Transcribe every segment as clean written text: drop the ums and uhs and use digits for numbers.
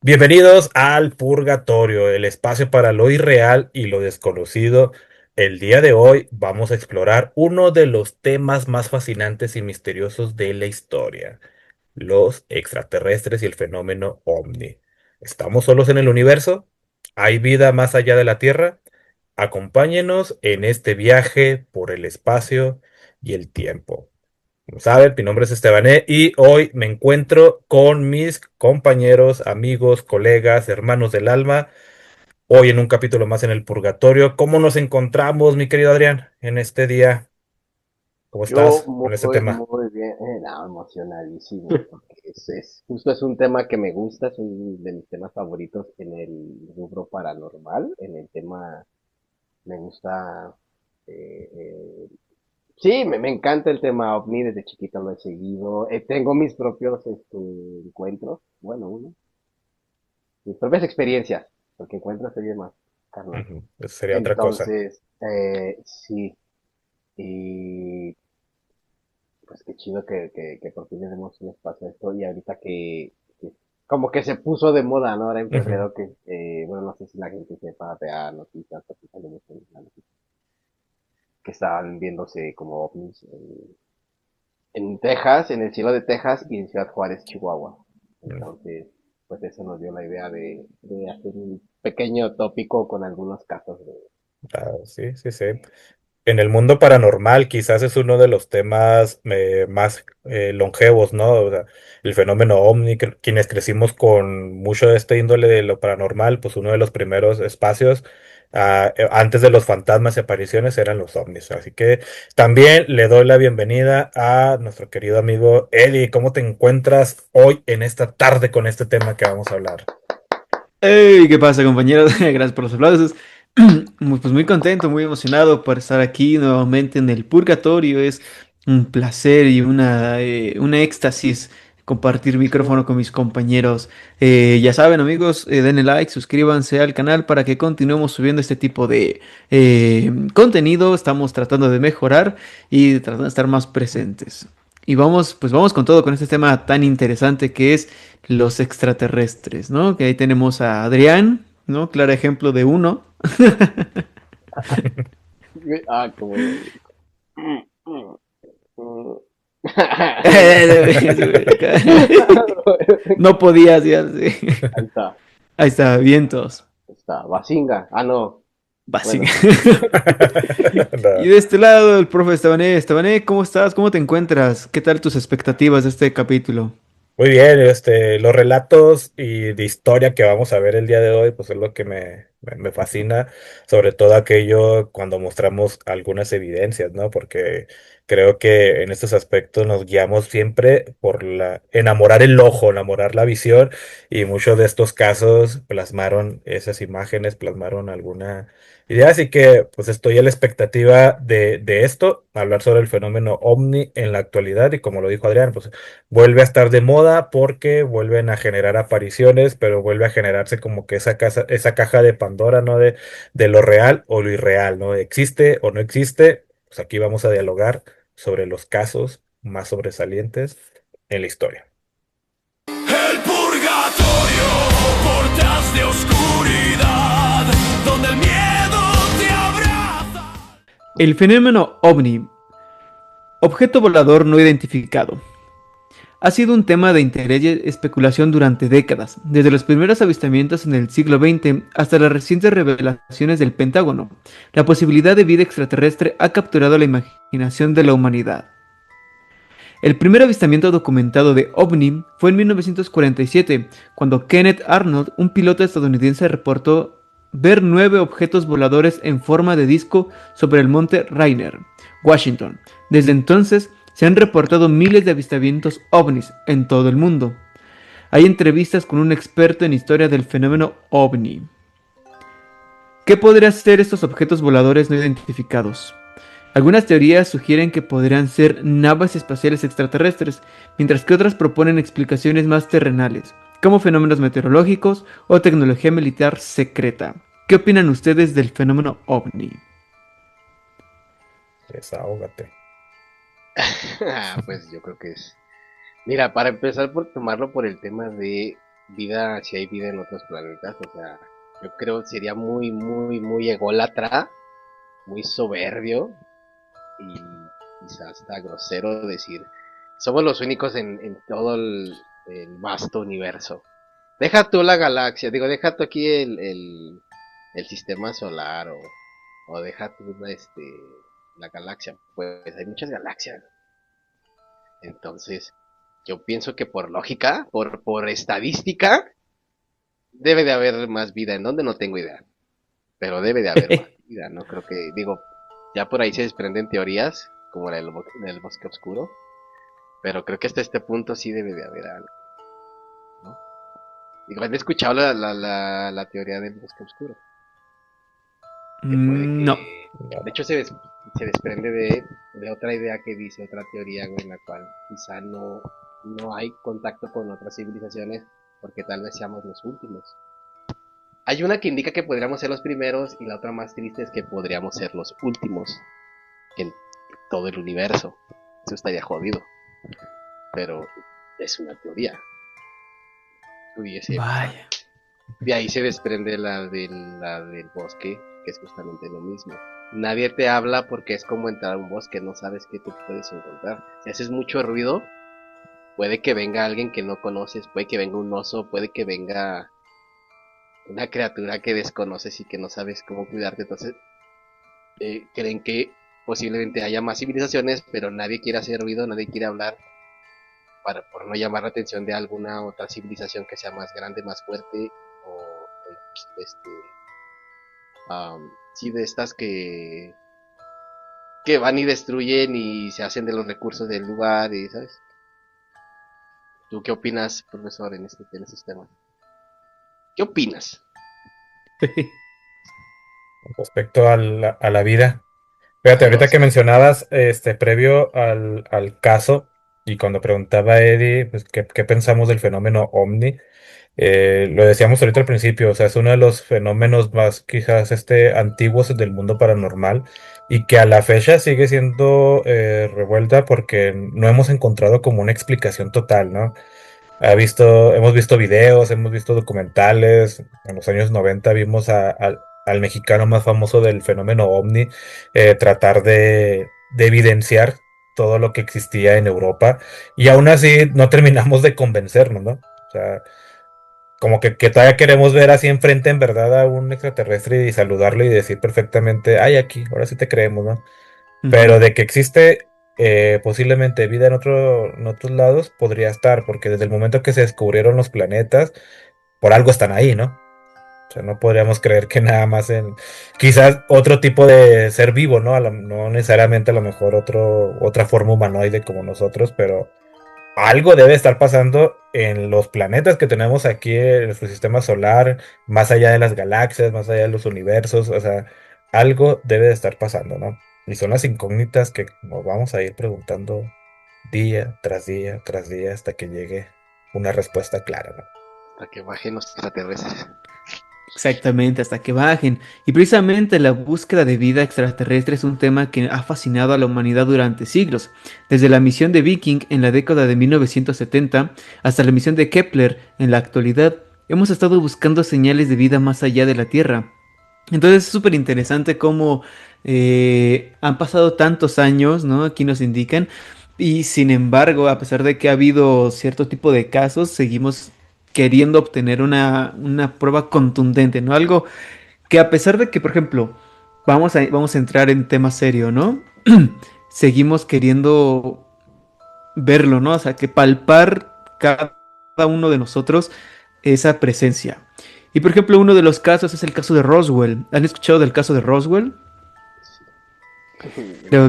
Bienvenidos al Purgatorio, el espacio para lo irreal y lo desconocido. El día de hoy vamos a explorar uno de los temas más fascinantes y misteriosos de la historia, los extraterrestres y el fenómeno OVNI. ¿Estamos solos en el universo? ¿Hay vida más allá de la Tierra? Acompáñenos en este viaje por el espacio y el tiempo. Como saben, mi nombre es Estebané y hoy me encuentro con mis compañeros, amigos, colegas, hermanos del alma. Hoy en un capítulo más en el Purgatorio. ¿Cómo nos encontramos, mi querido Adrián, en este día? ¿Cómo Yo estás con este tema? muy bien, no, emocionadísimo, porque justo es un tema que me gusta, es uno de mis temas favoritos en el rubro paranormal, en el tema me gusta, eh, eh, sí, me encanta el tema OVNI, desde chiquito lo he seguido, tengo mis propios encuentros, bueno, mis propias experiencias, porque encuentros sería más carnal. Ujú, eso sería otra cosa. Entonces, sí, y pues qué chido que por fin le demos un espacio a esto y ahorita que como que se puso de moda, ¿no? Ahora en Ujú. febrero que, bueno, no sé si la gente sepa, vea noticias, porque sale mucho en la noticia, que estaban viéndose como ovnis en Texas, en el cielo de Texas y en Ciudad Juárez, Chihuahua. Entonces, pues eso nos dio la idea de hacer un pequeño tópico con algunos casos Ah, sí, sí, sí. En el mundo paranormal quizás es uno de los temas más longevos, ¿no? O sea, el fenómeno OVNI, quienes crecimos con mucho de este índole de lo paranormal, pues uno de los primeros espacios antes de los fantasmas y apariciones eran los OVNIs. Así que también le doy la bienvenida a nuestro querido amigo Eddie. ¿Cómo te encuentras hoy en esta tarde con este tema que vamos a hablar? Hey, ¿qué pasa, compañeros? Gracias por los aplausos. Pues muy contento, muy emocionado por estar aquí nuevamente en el Purgatorio. Es un placer y un éxtasis compartir micrófono con mis compañeros. Ya saben, amigos, denle like, suscríbanse al canal para que continuemos subiendo este tipo de contenido. Estamos tratando de mejorar y tratando de estar más presentes. Y vamos, pues vamos con todo con este tema tan interesante que es los extraterrestres, ¿no? Que ahí tenemos a Adrián, ¿no? Claro ejemplo de uno. Ah, como... No podías, ya, sí. Ahí está, Ahí está, vientos. está, Bazinga. Ah, no. Básico. Bueno, Y No. de este lado, el profe Estebané. Estebané, ¿cómo estás? ¿Cómo te encuentras? ¿Qué tal tus expectativas de este capítulo? Muy bien, los relatos y de historia que vamos a ver el día de hoy, pues es lo que me fascina, sobre todo aquello cuando mostramos algunas evidencias, ¿no? Porque creo que en estos aspectos nos guiamos siempre por enamorar el ojo, enamorar la visión, y muchos de estos casos plasmaron esas imágenes, plasmaron alguna idea, así que pues estoy a la expectativa de esto, hablar sobre el fenómeno OVNI en la actualidad, y como lo dijo Adrián, pues vuelve a estar de moda porque vuelven a generar apariciones, pero vuelve a generarse como que esa caja de Pandora, ¿no? De lo real o lo irreal, ¿no? ¿Existe o no existe? Pues aquí vamos a dialogar sobre los casos más sobresalientes en la historia. El purgatorio, portas de oscuridad, donde el miedo te abraza. El fenómeno OVNI, objeto volador no identificado, ha sido un tema de interés y especulación durante décadas, desde los primeros avistamientos en el siglo XX hasta las recientes revelaciones del Pentágono. La posibilidad de vida extraterrestre ha capturado la imaginación de la humanidad. El primer avistamiento documentado de OVNI fue en 1947, cuando Kenneth Arnold, un piloto estadounidense, reportó ver 9 objetos voladores en forma de disco sobre el monte Rainier, Washington. Desde entonces, se han reportado miles de avistamientos ovnis en todo el mundo. Hay entrevistas con un experto en historia del fenómeno ovni. ¿Qué podrían ser estos objetos voladores no identificados? Algunas teorías sugieren que podrían ser naves espaciales extraterrestres, mientras que otras proponen explicaciones más terrenales, como fenómenos meteorológicos o tecnología militar secreta. ¿Qué opinan ustedes del fenómeno ovni? Desahógate. pues yo creo que es. Mira, para empezar por tomarlo por el tema de, vida, si hay vida en otros planetas, o sea, yo creo que sería muy, muy, muy ególatra, muy soberbio y quizás hasta grosero decir, somos los únicos en todo el vasto universo. Deja tú la galaxia, digo, deja tú aquí el sistema solar o deja tú la galaxia, pues hay muchas galaxias. Entonces, yo pienso que por lógica, por estadística, debe de haber más vida. ¿En dónde? No tengo idea. Pero debe de haber más vida. No creo que, digo, ya por ahí se desprenden teorías, como la del bosque oscuro. Pero creo que hasta este punto sí debe de haber algo, ¿no? Digo, ¿han escuchado la teoría del bosque oscuro? Que puede No. que... De hecho, se desprende de otra idea que dice, otra teoría, güey, en la cual quizá no hay contacto con otras civilizaciones porque tal vez seamos los últimos. Hay una que indica que podríamos ser los primeros y la otra más triste es que podríamos ser los últimos en todo el universo. Eso estaría jodido. Pero es una teoría. Vaya. De ahí se desprende la del bosque, que es justamente lo mismo. Nadie te habla porque es como entrar a un bosque, no sabes qué te puedes encontrar. Si haces mucho ruido, puede que venga alguien que no conoces, puede que venga un oso, puede que venga una criatura que desconoces y que no sabes cómo cuidarte. Entonces, creen que posiblemente haya más civilizaciones, pero nadie quiere hacer ruido, nadie quiere hablar por no llamar la atención de alguna otra civilización que sea más grande, más fuerte o sí, de estas que van y destruyen y se hacen de los recursos del lugar, y ¿sabes? ¿Tú qué opinas, profesor, en estos temas? ¿Qué opinas? Respecto a la vida. Fíjate, Algo ahorita así. que mencionabas, previo al caso, y cuando preguntaba a Eddie, pues, ¿qué pensamos del fenómeno OVNI? Lo decíamos ahorita al principio, o sea, es uno de los fenómenos más quizás antiguos del mundo paranormal y que a la fecha sigue siendo revuelta porque no hemos encontrado como una explicación total, ¿no? Hemos visto videos, hemos visto documentales. En los años 90 vimos al mexicano más famoso del fenómeno OVNI tratar de evidenciar todo lo que existía en Europa y aún así no terminamos de convencernos, ¿no? O sea, como que todavía queremos ver así enfrente en verdad a un extraterrestre y saludarlo y decir perfectamente, ay, aquí, ahora sí te creemos, ¿no? Ujú. Pero de que existe posiblemente vida en otros lados, podría estar, porque desde el momento que se descubrieron los planetas, por algo están ahí, ¿no? O sea, no podríamos creer que nada más quizás otro tipo de ser vivo, ¿no? No necesariamente a lo mejor otra forma humanoide como nosotros, pero algo debe estar pasando en los planetas que tenemos aquí en nuestro sistema solar, más allá de las galaxias, más allá de los universos, o sea, algo debe de estar pasando, ¿no? Y son las incógnitas que nos vamos a ir preguntando día tras día tras día hasta que llegue una respuesta clara, ¿no? Para que bajen los extraterrestres. Exactamente, hasta que bajen. Y precisamente la búsqueda de vida extraterrestre es un tema que ha fascinado a la humanidad durante siglos, desde la misión de Viking en la década de 1970 hasta la misión de Kepler en la actualidad. Hemos estado buscando señales de vida más allá de la Tierra. Entonces es súper interesante cómo han pasado tantos años, ¿no? Aquí nos indican. Y sin embargo, a pesar de que ha habido cierto tipo de casos, seguimos queriendo obtener una prueba contundente, ¿no? Algo que a pesar de que, por ejemplo, vamos a entrar en tema serio, ¿no? Seguimos queriendo verlo, ¿no? O sea, que palpar cada uno de nosotros esa presencia. Y por ejemplo, uno de los casos es el caso de Roswell. ¿Han escuchado del caso de Roswell?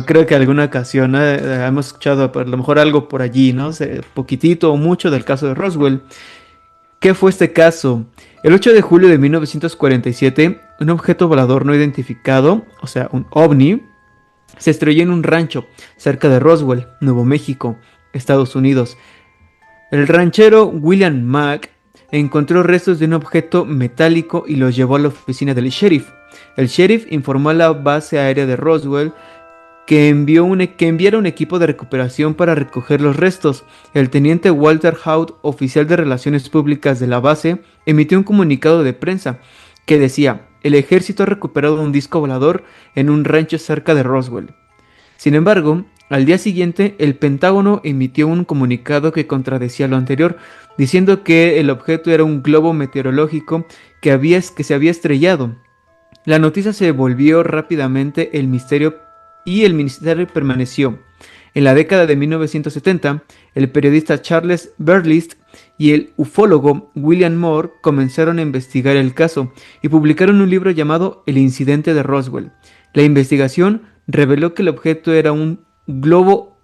Creo que alguna ocasión hemos escuchado a lo mejor algo por allí, ¿no? Poquitito o mucho del caso de Roswell. ¿Qué fue este caso? El 8 de julio de 1947, un objeto volador no identificado, o sea, un ovni, se estrelló en un rancho cerca de Roswell, Nuevo México, Estados Unidos. El ranchero William Mack encontró restos de un objeto metálico y los llevó a la oficina del sheriff. El sheriff informó a la base aérea de Roswell que enviara un equipo de recuperación para recoger los restos. El teniente Walter Haut, oficial de Relaciones Públicas de la base, emitió un comunicado de prensa que decía: el ejército ha recuperado un disco volador en un rancho cerca de Roswell. Sin embargo, al día siguiente, el Pentágono emitió un comunicado que contradecía lo anterior, diciendo que el objeto era un globo meteorológico que se había estrellado. La noticia se volvió rápidamente el misterio y el ministerio permaneció. En la década de 1970, el periodista Charles Berlitz y el ufólogo William Moore comenzaron a investigar el caso y publicaron un libro llamado El incidente de Roswell. La investigación reveló que el objeto era un globo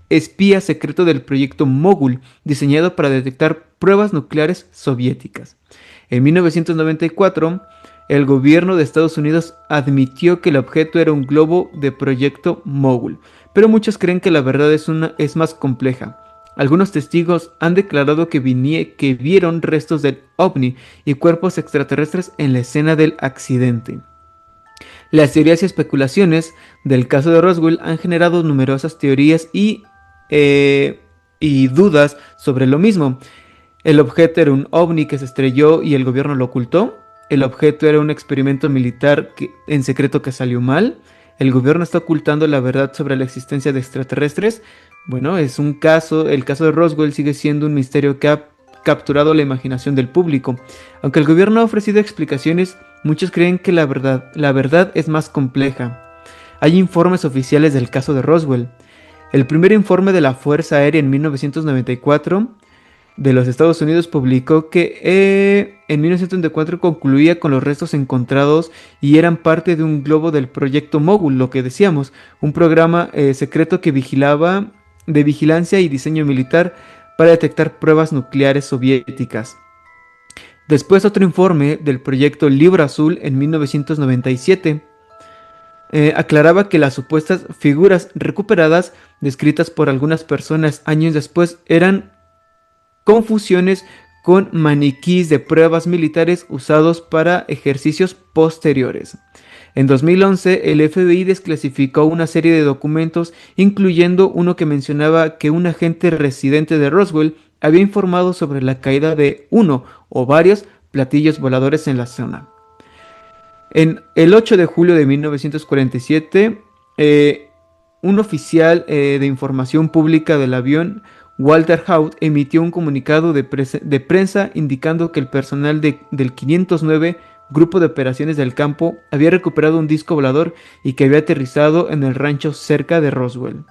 espía secreto del proyecto Mogul, diseñado para detectar pruebas nucleares soviéticas. En 1994, el gobierno de Estados Unidos admitió que el objeto era un globo de proyecto Mogul, pero muchos creen que la verdad es más compleja. Algunos testigos han declarado que vieron restos del ovni y cuerpos extraterrestres en la escena del accidente. Las teorías y especulaciones del caso de Roswell han generado numerosas teorías y dudas sobre lo mismo. El objeto era un ovni que se estrelló y el gobierno lo ocultó. El objeto era un experimento militar en secreto que salió mal. El gobierno está ocultando la verdad sobre la existencia de extraterrestres. Bueno, el caso de Roswell sigue siendo un misterio que ha capturado la imaginación del público. Aunque el gobierno ha ofrecido explicaciones, muchos creen que la verdad es más compleja. Hay informes oficiales del caso de Roswell. El primer informe de la Fuerza Aérea en 1994 de los Estados Unidos publicó que en 1974 concluía con los restos encontrados y eran parte de un globo del proyecto Mogul, lo que decíamos, un programa secreto que vigilaba de vigilancia y diseño militar para detectar pruebas nucleares soviéticas. Después otro informe del proyecto Libro Azul en 1997 aclaraba que las supuestas figuras recuperadas descritas por algunas personas años después eran confusiones con maniquís de pruebas militares usados para ejercicios posteriores. En 2011, el FBI desclasificó una serie de documentos, incluyendo uno que mencionaba que un agente residente de Roswell había informado sobre la caída de uno o varios platillos voladores en la zona. En el 8 de julio de 1947, un oficial de información pública del avión, Walter Haut, emitió un comunicado de prensa indicando que el personal del 509 Grupo de Operaciones del Campo había recuperado un disco volador y que había aterrizado en el rancho cerca de Roswell.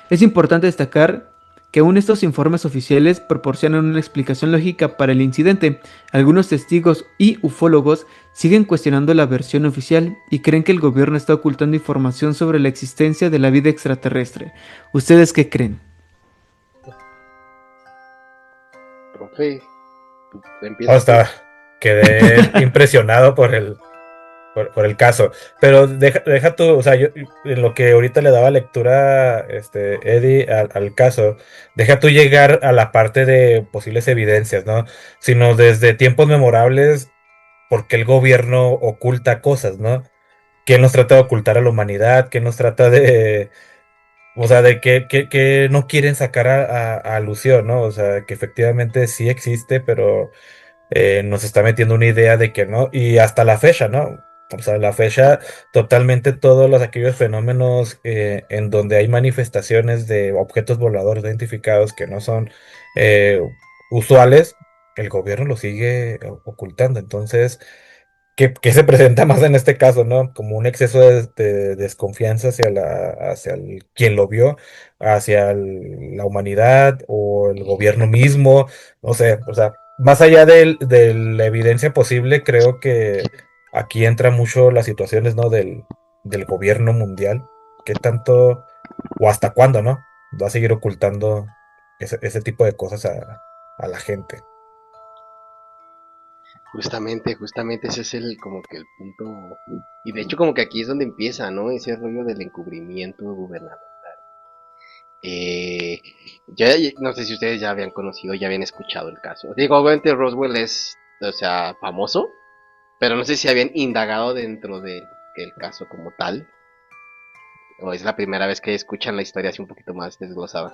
Es importante destacar que aún estos informes oficiales proporcionan una explicación lógica para el incidente. Algunos testigos y ufólogos siguen cuestionando la versión oficial y creen que el gobierno está ocultando información sobre la existencia de la vida extraterrestre. ¿Ustedes qué creen? Profe, empieza tú. Hasta quedé impresionado por el caso. Pero deja tú, o sea, yo en lo que ahorita le daba lectura, Eddie, al caso, deja tú llegar a la parte de posibles evidencias, ¿no? Sino desde tiempos memorables, ¿por qué el gobierno oculta cosas, ¿no? ¿Quién nos trata de ocultar a la humanidad? ¿Quién nos trata de, o sea, de que no quieren sacar a alusión, ¿no? O sea, que efectivamente sí existe, pero nos está metiendo una idea de que no, y hasta la fecha, ¿no? O sea, la fecha, totalmente todos aquellos fenómenos en donde hay manifestaciones de objetos voladores identificados que no son eh, usuales, el gobierno lo sigue ocultando. Entonces, ¿qué se presenta más en este caso, ¿no? Como un exceso de desconfianza hacia quien lo vio, hacia la humanidad o el gobierno mismo, no sé, o sea, más allá de la evidencia posible, creo que aquí entra mucho las situaciones, ¿no? Del gobierno mundial, qué tanto o hasta cuándo, ¿no? Va a seguir ocultando ese tipo de cosas a la gente. Justamente ese es como que el punto. Y de hecho como que aquí es donde empieza, ¿no? Ese rollo del encubrimiento gubernamental. Eh, no sé si ustedes ya habían conocido, ya habían escuchado el caso. Digo, obviamente Roswell es, o sea, famoso, pero no sé si habían indagado dentro del caso como tal. ¿O es la primera vez que escuchan la historia así un poquito más desglosada?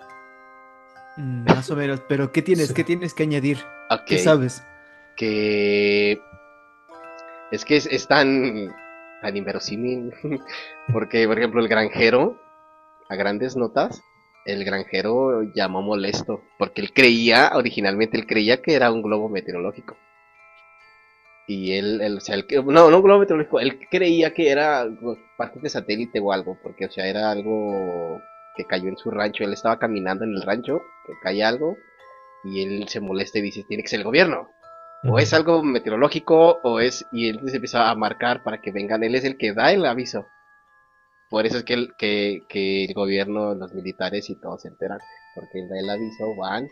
Más o menos, pero ¿qué tienes? Sí. ¿Qué tienes que añadir? Ok, ¿Qué sabes? que es que es tan inverosímil, porque por ejemplo el granjero, a grandes notas, el granjero llamó molesto, porque originalmente él creía que era un globo meteorológico. Y o sea, no un globo meteorológico, él creía que era pues, parte de satélite o algo, porque, o sea, era algo que cayó en su rancho. Él estaba caminando en el rancho, que cae algo, y él se molesta y dice, tiene que ser el gobierno. O es Ujú. algo meteorológico, y él se empieza a marcar para que vengan. Él es el que da el aviso. Por eso es que el gobierno, los militares y todos se enteran. Porque él da el aviso, van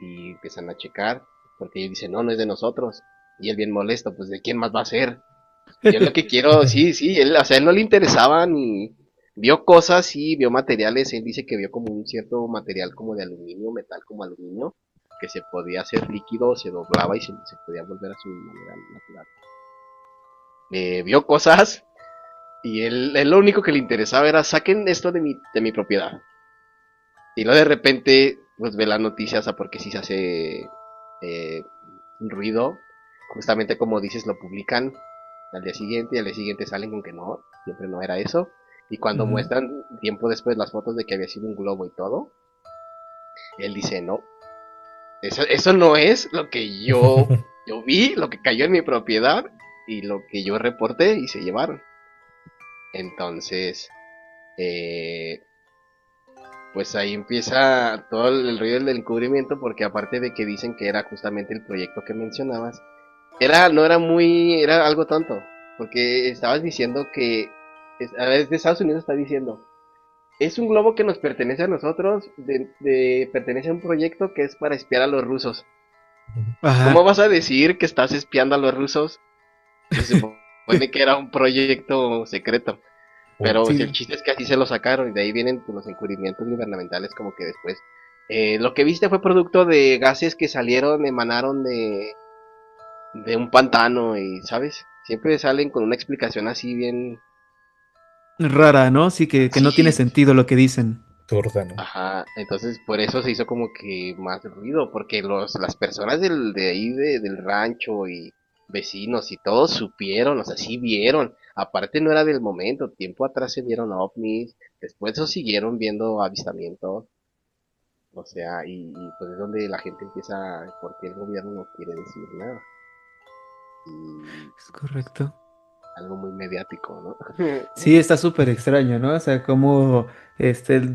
y empiezan a checar. Porque él dice, no, no es de nosotros. Y él bien molesto, pues de quién más va a ser. Yo lo que quiero, sí, sí, él, o sea, él no le interesaba ni vio cosas, sí, vio materiales, él dice que vio como un cierto material como de aluminio, metal como aluminio, que se podía hacer líquido, se doblaba y se podía volver a su manera natural. Vio cosas y él lo único que le interesaba era saquen esto de mi propiedad. Y luego de repente, pues ve las noticias a porque si se hace un ruido, justamente como dices, lo publican al día siguiente y al día siguiente salen con que no, siempre no era eso. Y cuando Ujú. muestran tiempo después las fotos de que había sido un globo y todo, él dice, no, eso no es lo que yo vi, lo que cayó en mi propiedad y lo que yo reporté y se llevaron. Entonces, eh, pues ahí empieza todo el rollo del encubrimiento porque aparte de que dicen que era justamente el proyecto que mencionabas, no era era algo tonto, porque estabas diciendo que, a ver, de Estados Unidos está diciendo, es un globo que nos pertenece a nosotros, pertenece a un proyecto que es para espiar a los rusos. ¿Cómo Ajá. vas a decir que estás espiando a los rusos? Se supone que era un proyecto secreto. Pero pues, el Sí. chiste es que así se lo sacaron y de ahí vienen pues, los encubrimientos gubernamentales como que después. Lo que viste fue producto de gases que emanaron de un pantano y, ¿sabes? Siempre salen con una explicación así bien... Rara, ¿no? Sí, que no tiene Sí, sentido lo que dicen. Turda, ¿no? ajá, entonces por eso se hizo como que más ruido, porque las personas de ahí del rancho y vecinos y todos supieron, o sea, sí vieron. Aparte no era del momento, tiempo atrás se vieron ovnis, después se siguieron viendo avistamientos, o sea, pues es donde la gente empieza, porque el gobierno no quiere decir nada. Y Es correcto. algo muy mediático, ¿no? Sí, está súper extraño, ¿no? O sea, como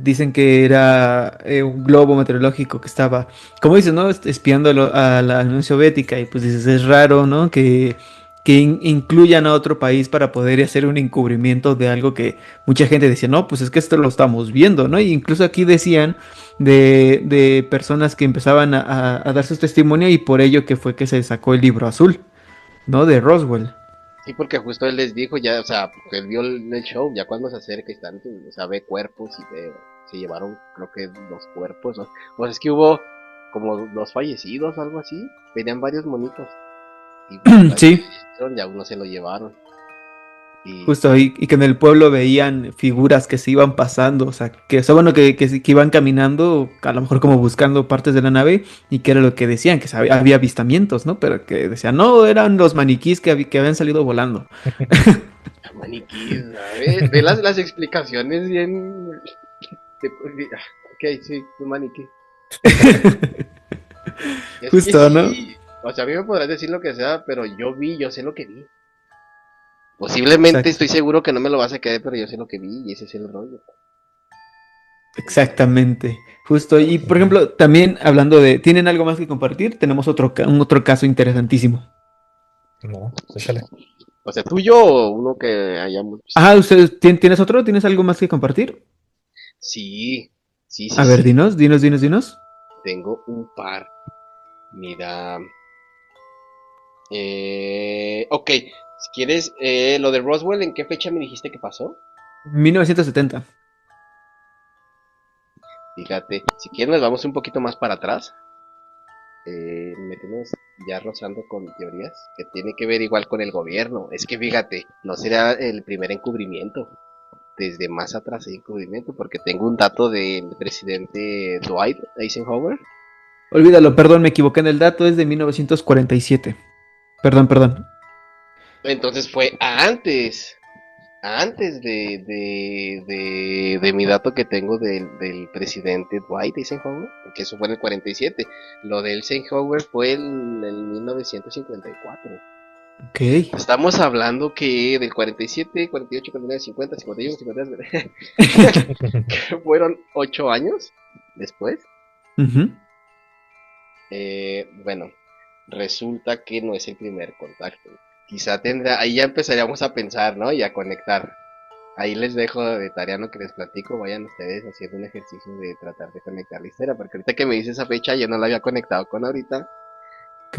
dicen que era un globo meteorológico que estaba, como dices, ¿no? Espiando a la Unión Soviética y pues dices, es raro, ¿no? Que incluyan a otro país para poder hacer un encubrimiento de algo que mucha gente decía, no, pues es que esto lo estamos viendo, ¿no? Y incluso aquí decían de personas que empezaban a dar su testimonio y por ello que fue que se sacó el libro azul, ¿no? De Roswell. Sí, porque justo él les dijo ya, o sea, porque él vio el show, ya cuando se acerca y están, o sea, ve cuerpos y se llevaron, creo que dos cuerpos, ¿no? Pues es que hubo como dos fallecidos o algo así, venían varios monitos, y pues varios Sí. fallecieron y a uno se lo llevaron, y Justo ahí, y que en el pueblo veían figuras que se iban pasando, o sea, que, o sea, bueno, que iban caminando, a lo mejor como buscando partes de la nave, y que era lo que decían, que había avistamientos, ¿no? Pero que decían, no, eran los maniquís que habían salido volando. maniquíes, ¿sabes? Ve las explicaciones bien, ok, sí, un maniquí. Es que Justo, ¿no? sí, o sea, a mí me podrás decir lo que sea, pero yo sé lo que vi. Posiblemente Exacto, estoy seguro que no me lo vas a creer, pero yo sé lo que vi y ese es el rollo. Entonces, exactamente. Justo, y por Ujú. ejemplo, también hablando de, ¿tienen algo más que compartir? Tenemos un otro caso interesantísimo. No, échale. o sea, tuyo o uno que hayamos visto. Ah, ¿ustedes tienes otro? ¿Tienes algo más que compartir? Sí, sí, sí, A ver, sí. dinos. Tengo un par. Mira. Ok, si quieres, lo de Roswell, ¿en qué fecha me dijiste que pasó? 1970. Fíjate, si quieres nos vamos un poquito más para atrás. Metemos ya rozando con teorías que tiene que ver igual con el gobierno. Es que fíjate, no será el primer encubrimiento. desde más atrás hay encubrimiento, porque tengo un dato del presidente Dwight Eisenhower. Olvídalo, perdón, me equivoqué en el dato, es de 1947. Perdón. Entonces fue antes de mi dato que tengo del presidente Dwight Eisenhower, que eso fue en el 47. Lo de Eisenhower fue en el 1954. Ok. Estamos hablando que del 47, 48, 49, 50, 51, 52, que fueron 8 años después. Ujú. Bueno, resulta que no es el primer contacto. Quizá tendrá, ahí ya empezaríamos a pensar, ¿no? Y a conectar. Ahí les dejo de tarea lo que les platico, vayan ustedes haciendo un ejercicio de tratar de conectar la historia, porque ahorita que me dice esa fecha yo no la había conectado con ahorita. Ok.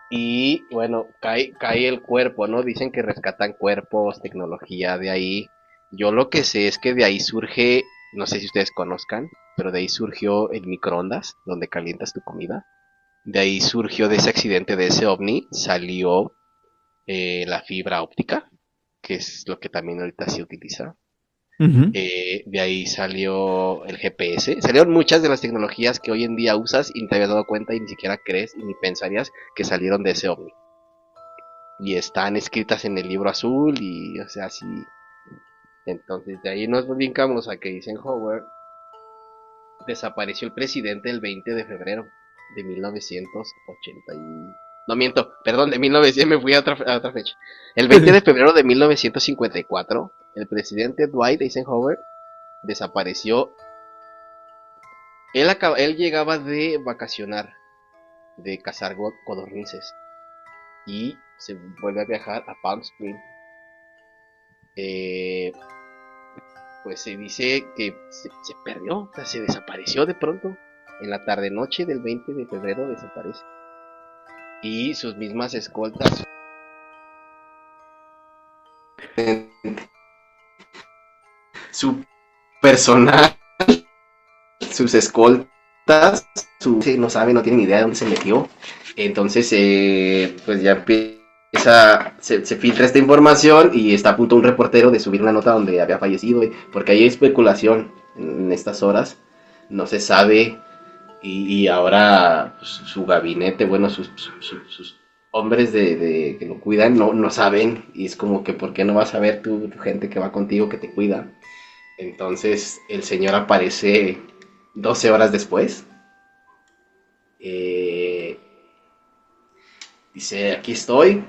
Y bueno, cae el cuerpo, ¿no? Dicen que rescatan cuerpos, tecnología de ahí. Yo lo que sé es que de ahí surge, no sé si ustedes conozcan, pero de ahí surgió el microondas, donde calientas tu comida. De ahí surgió, de ese accidente, de ese ovni, salió la fibra óptica, que es lo que también ahorita se utiliza. Ujú. De ahí salió el GPS. Salieron muchas de las tecnologías que hoy en día usas y no te habías dado cuenta y ni siquiera crees y ni pensarías que salieron de ese ovni. Y están escritas en el libro azul y, o sea, así. Entonces de ahí nos brincamos a que Eisenhower desapareció el presidente el 20 de febrero de 1980 No miento, perdón, de 1900, me fui a otra fecha. El 20 de febrero de 1954, el presidente Dwight Eisenhower desapareció. Él llegaba de vacacionar, de cazar codornices, y se vuelve a viajar a Palm Springs. Eh, pues se dice que se perdió, o sea, se desapareció de pronto. En la tarde noche del 20 de febrero desaparece. Y sus mismas escoltas, su personal, sus escoltas, no sabe, no tiene ni idea de dónde se metió. Entonces, pues ya empieza, se filtra esta información y está a punto un reportero de subir una nota donde había fallecido, porque hay especulación en estas horas, no se sabe. Y ahora pues, su gabinete, bueno, sus hombres que lo cuidan no saben. Y es como que, ¿por qué no vas a ver tu gente que va contigo que te cuida? Entonces el señor aparece 12 horas después. Dice, aquí estoy,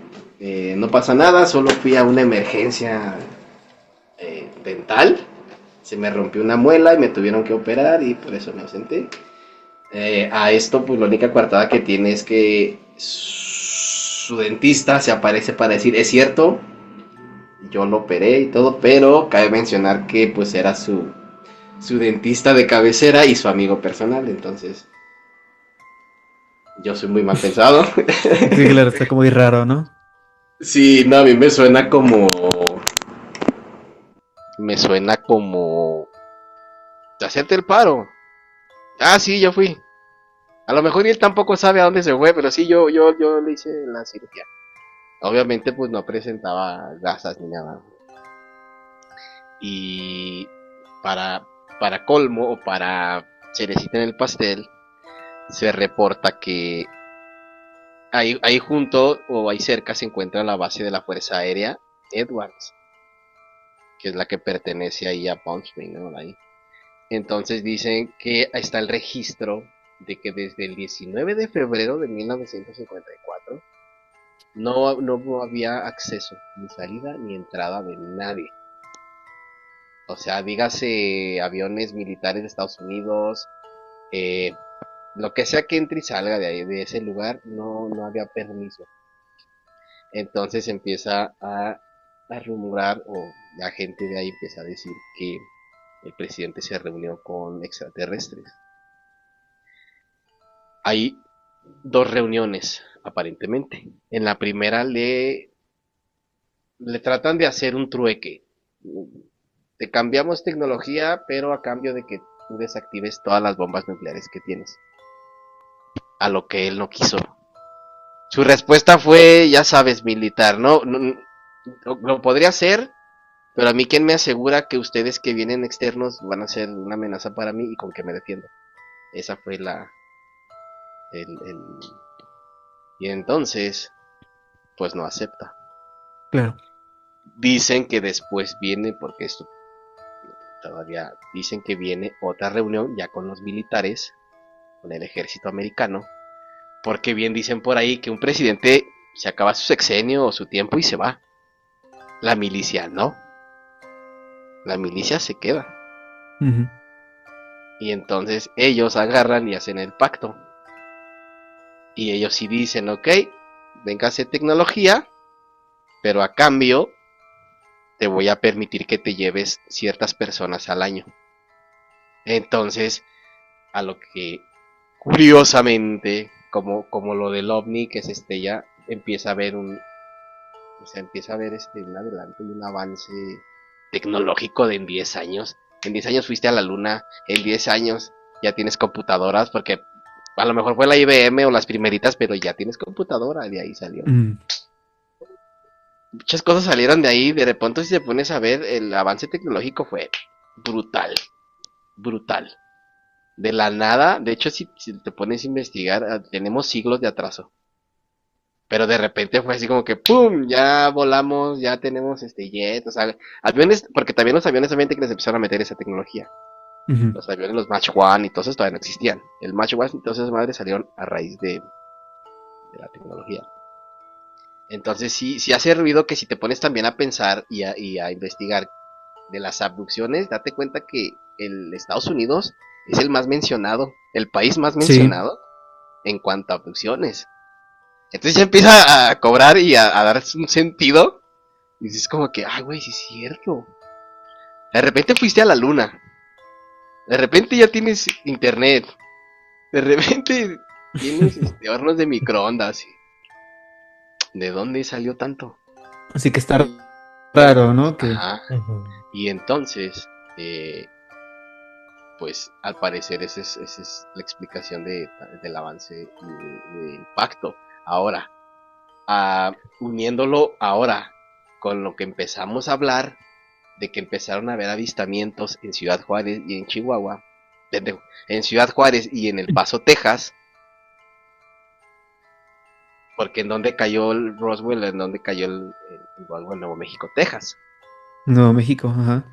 no pasa nada, solo fui a una emergencia dental. Se me rompió una muela y me tuvieron que operar y por eso me ausenté. A esto, pues la única coartada que tiene es que su dentista se aparece para decir, es cierto, yo lo operé y todo, pero cabe mencionar que pues era su dentista de cabecera y su amigo personal, entonces yo soy muy mal pensado. Sí, claro, está como muy raro, ¿no? Sí, no, a mí me suena como... Me suena como... hacerte el paro. Ah, sí, yo fui. A lo mejor él tampoco sabe a dónde se fue, pero sí, yo le hice la cirugía. Obviamente, pues no presentaba gasas ni nada. Y para colmo o para cerecita en el pastel, se reporta que ahí junto o ahí cerca se encuentra la base de la Fuerza Aérea Edwards, que es la que pertenece ahí a Palm Springs, ¿no? Ahí. Entonces dicen que ahí está el registro de que desde el 19 de febrero de 1954 no había acceso, ni salida, ni entrada de nadie. O sea, dígase aviones militares de Estados Unidos, eh, lo que sea que entre y salga de ahí, de ese lugar, no había permiso. Entonces empieza a rumorar, o la gente de ahí empieza a decir que el presidente se reunió con extraterrestres. Hay dos reuniones, aparentemente. En la primera le tratan de hacer un trueque. Te cambiamos tecnología, pero a cambio de que tú desactives todas las bombas nucleares que tienes. A lo que él no quiso. Su respuesta fue, ya sabes, militar, ¿no? Lo podría hacer, Pero a mí, ¿quién me asegura que ustedes que vienen externos van a ser una amenaza para mí y con qué me defiendo? Esa fue el... Y entonces, pues no acepta. Claro. Dicen que después viene, porque esto todavía dicen que viene otra reunión ya con los militares, con el ejército americano, porque bien dicen por ahí que un presidente se acaba su sexenio o su tiempo y se va. La milicia no. La milicia se queda. Ujú. Y entonces ellos agarran y hacen el pacto. Y ellos sí dicen, ok, véngase tecnología, pero a cambio te voy a permitir que te lleves ciertas personas al año. Entonces, a lo que curiosamente, como lo del ovni que se estrella, empieza a ver empieza a ver un adelanto y un avance tecnológico de en 10 años. En 10 años fuiste a la luna, en 10 años ya tienes computadoras, porque a lo mejor fue la IBM o las primeritas, pero ya tienes computadora, de ahí salió. Mm. Muchas cosas salieron de ahí, de repente si te pones a ver, el avance tecnológico fue brutal, brutal. De la nada, de hecho si te pones a investigar, tenemos siglos de atraso. Pero de repente fue así como que ¡pum! Ya volamos, ya tenemos jet, o sea, aviones, porque también los aviones obviamente que les empezaron a meter esa tecnología. Ujú. Los aviones, los Mach 1 y todos esos todavía no existían. El Mach 1 y todas esas madres salieron a raíz de la tecnología. Entonces sí hace ruido que si te pones también a pensar y a investigar de las abducciones, date cuenta que el Estados Unidos es el más mencionado, el país más Sí. mencionado en cuanto a abducciones. Entonces ya empieza a cobrar y a dar un sentido. Y dices como que, ay, güey, sí es cierto. De repente fuiste a la luna. De repente ya tienes internet. De repente tienes hornos de microondas. ¿De dónde salió tanto? Así que está raro, ¿no? Que Ajá. Y entonces, pues al parecer esa es la explicación del avance del pacto. Ahora, uniéndolo ahora con lo que empezamos a hablar de que empezaron a haber avistamientos en Ciudad Juárez y en Chihuahua, en Ciudad Juárez y en El Paso, Texas, porque en donde cayó el Roswell, en donde cayó el Roswell, Nuevo México, Texas, Nuevo México, ajá.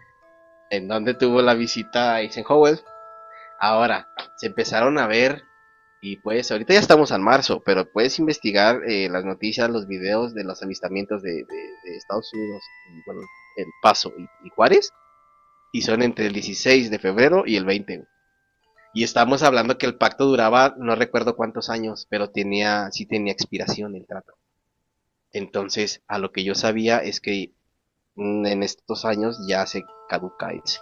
en donde tuvo la visita Eisenhower. Ahora, se empezaron a ver, y pues ahorita ya estamos en marzo, pero puedes investigar las noticias, los videos de los avistamientos de Estados Unidos, bueno, El Paso y Juárez, y son entre el 16 de febrero y el 20. Y estamos hablando que el pacto duraba, no recuerdo cuántos años, pero sí tenía expiración el trato. Entonces, a lo que yo sabía es que en estos años ya se caduca ese,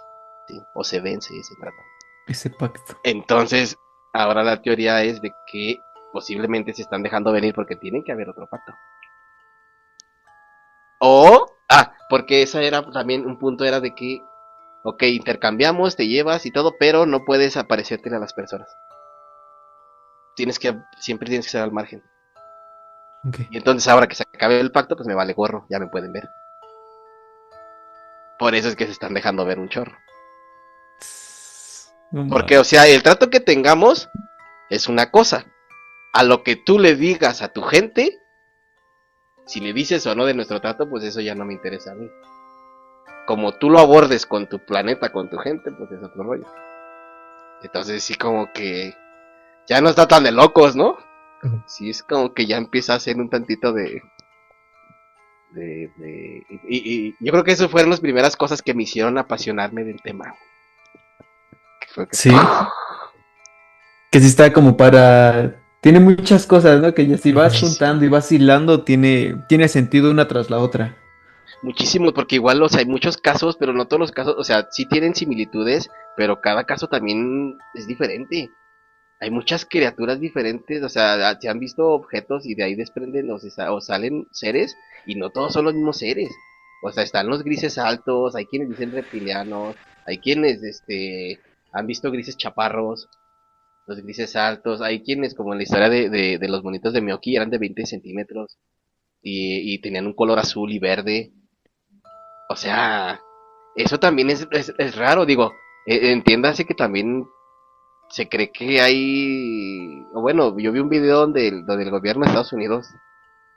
¿sí? O se vence ese trato. Ese pacto. Entonces, ahora la teoría es de que posiblemente se están dejando venir porque tiene que haber otro pacto. Porque esa era también un punto, era de que, ok, intercambiamos, te llevas y todo, pero no puedes aparecerte a las personas. Siempre tienes que ser al margen. Okay. Y entonces ahora que se acabe el pacto, pues me vale gorro, ya me pueden ver. Por eso es que se están dejando ver un chorro. No Porque, o sea, el trato que tengamos es una cosa. A lo que tú le digas a tu gente, si le dices o no de nuestro trato, pues eso ya no me interesa a mí. Como tú lo abordes con tu planeta, con tu gente, pues es otro rollo. Entonces sí como que ya no está tan de locos, ¿no? Sí es como que ya empieza a ser un tantito y yo creo que eso fueron las primeras cosas que me hicieron apasionarme del tema. Sí. Que sí está como para... Tiene muchas cosas, ¿no? Que ya si vas juntando y vas hilando, tiene sentido una tras la otra. Muchísimo, porque igual, o sea, hay muchos casos, pero no todos los casos, o sea, sí tienen similitudes, pero cada caso también es diferente. Hay muchas criaturas diferentes, o sea, se han visto objetos y de ahí desprenden o salen seres y no todos son los mismos seres. O sea, están los grises altos, hay quienes dicen reptilianos, hay quienes han visto grises chaparros, los grises altos, hay quienes, como en la historia de los monitos de Miyoki, eran de 20 centímetros y tenían un color azul y verde. O sea, Eso también es raro, digo, entiéndase que también se cree que hay, o bueno, yo vi un video donde el gobierno de Estados Unidos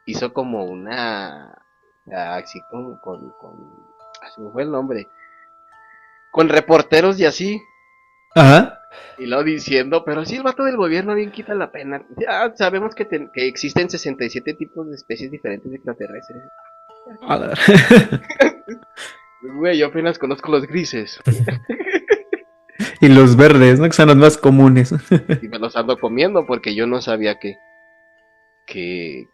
hizo como una, así así me fue el nombre, con reporteros y así, Ajá. y lo diciendo, pero sí el vato del gobierno bien quita la pena. Ya sabemos que existen 67 tipos de especies diferentes de extraterrestres. A ver. Güey, yo apenas conozco los grises Y los verdes, ¿no? Que son los más comunes. y me los ando comiendo porque yo no sabía que, que,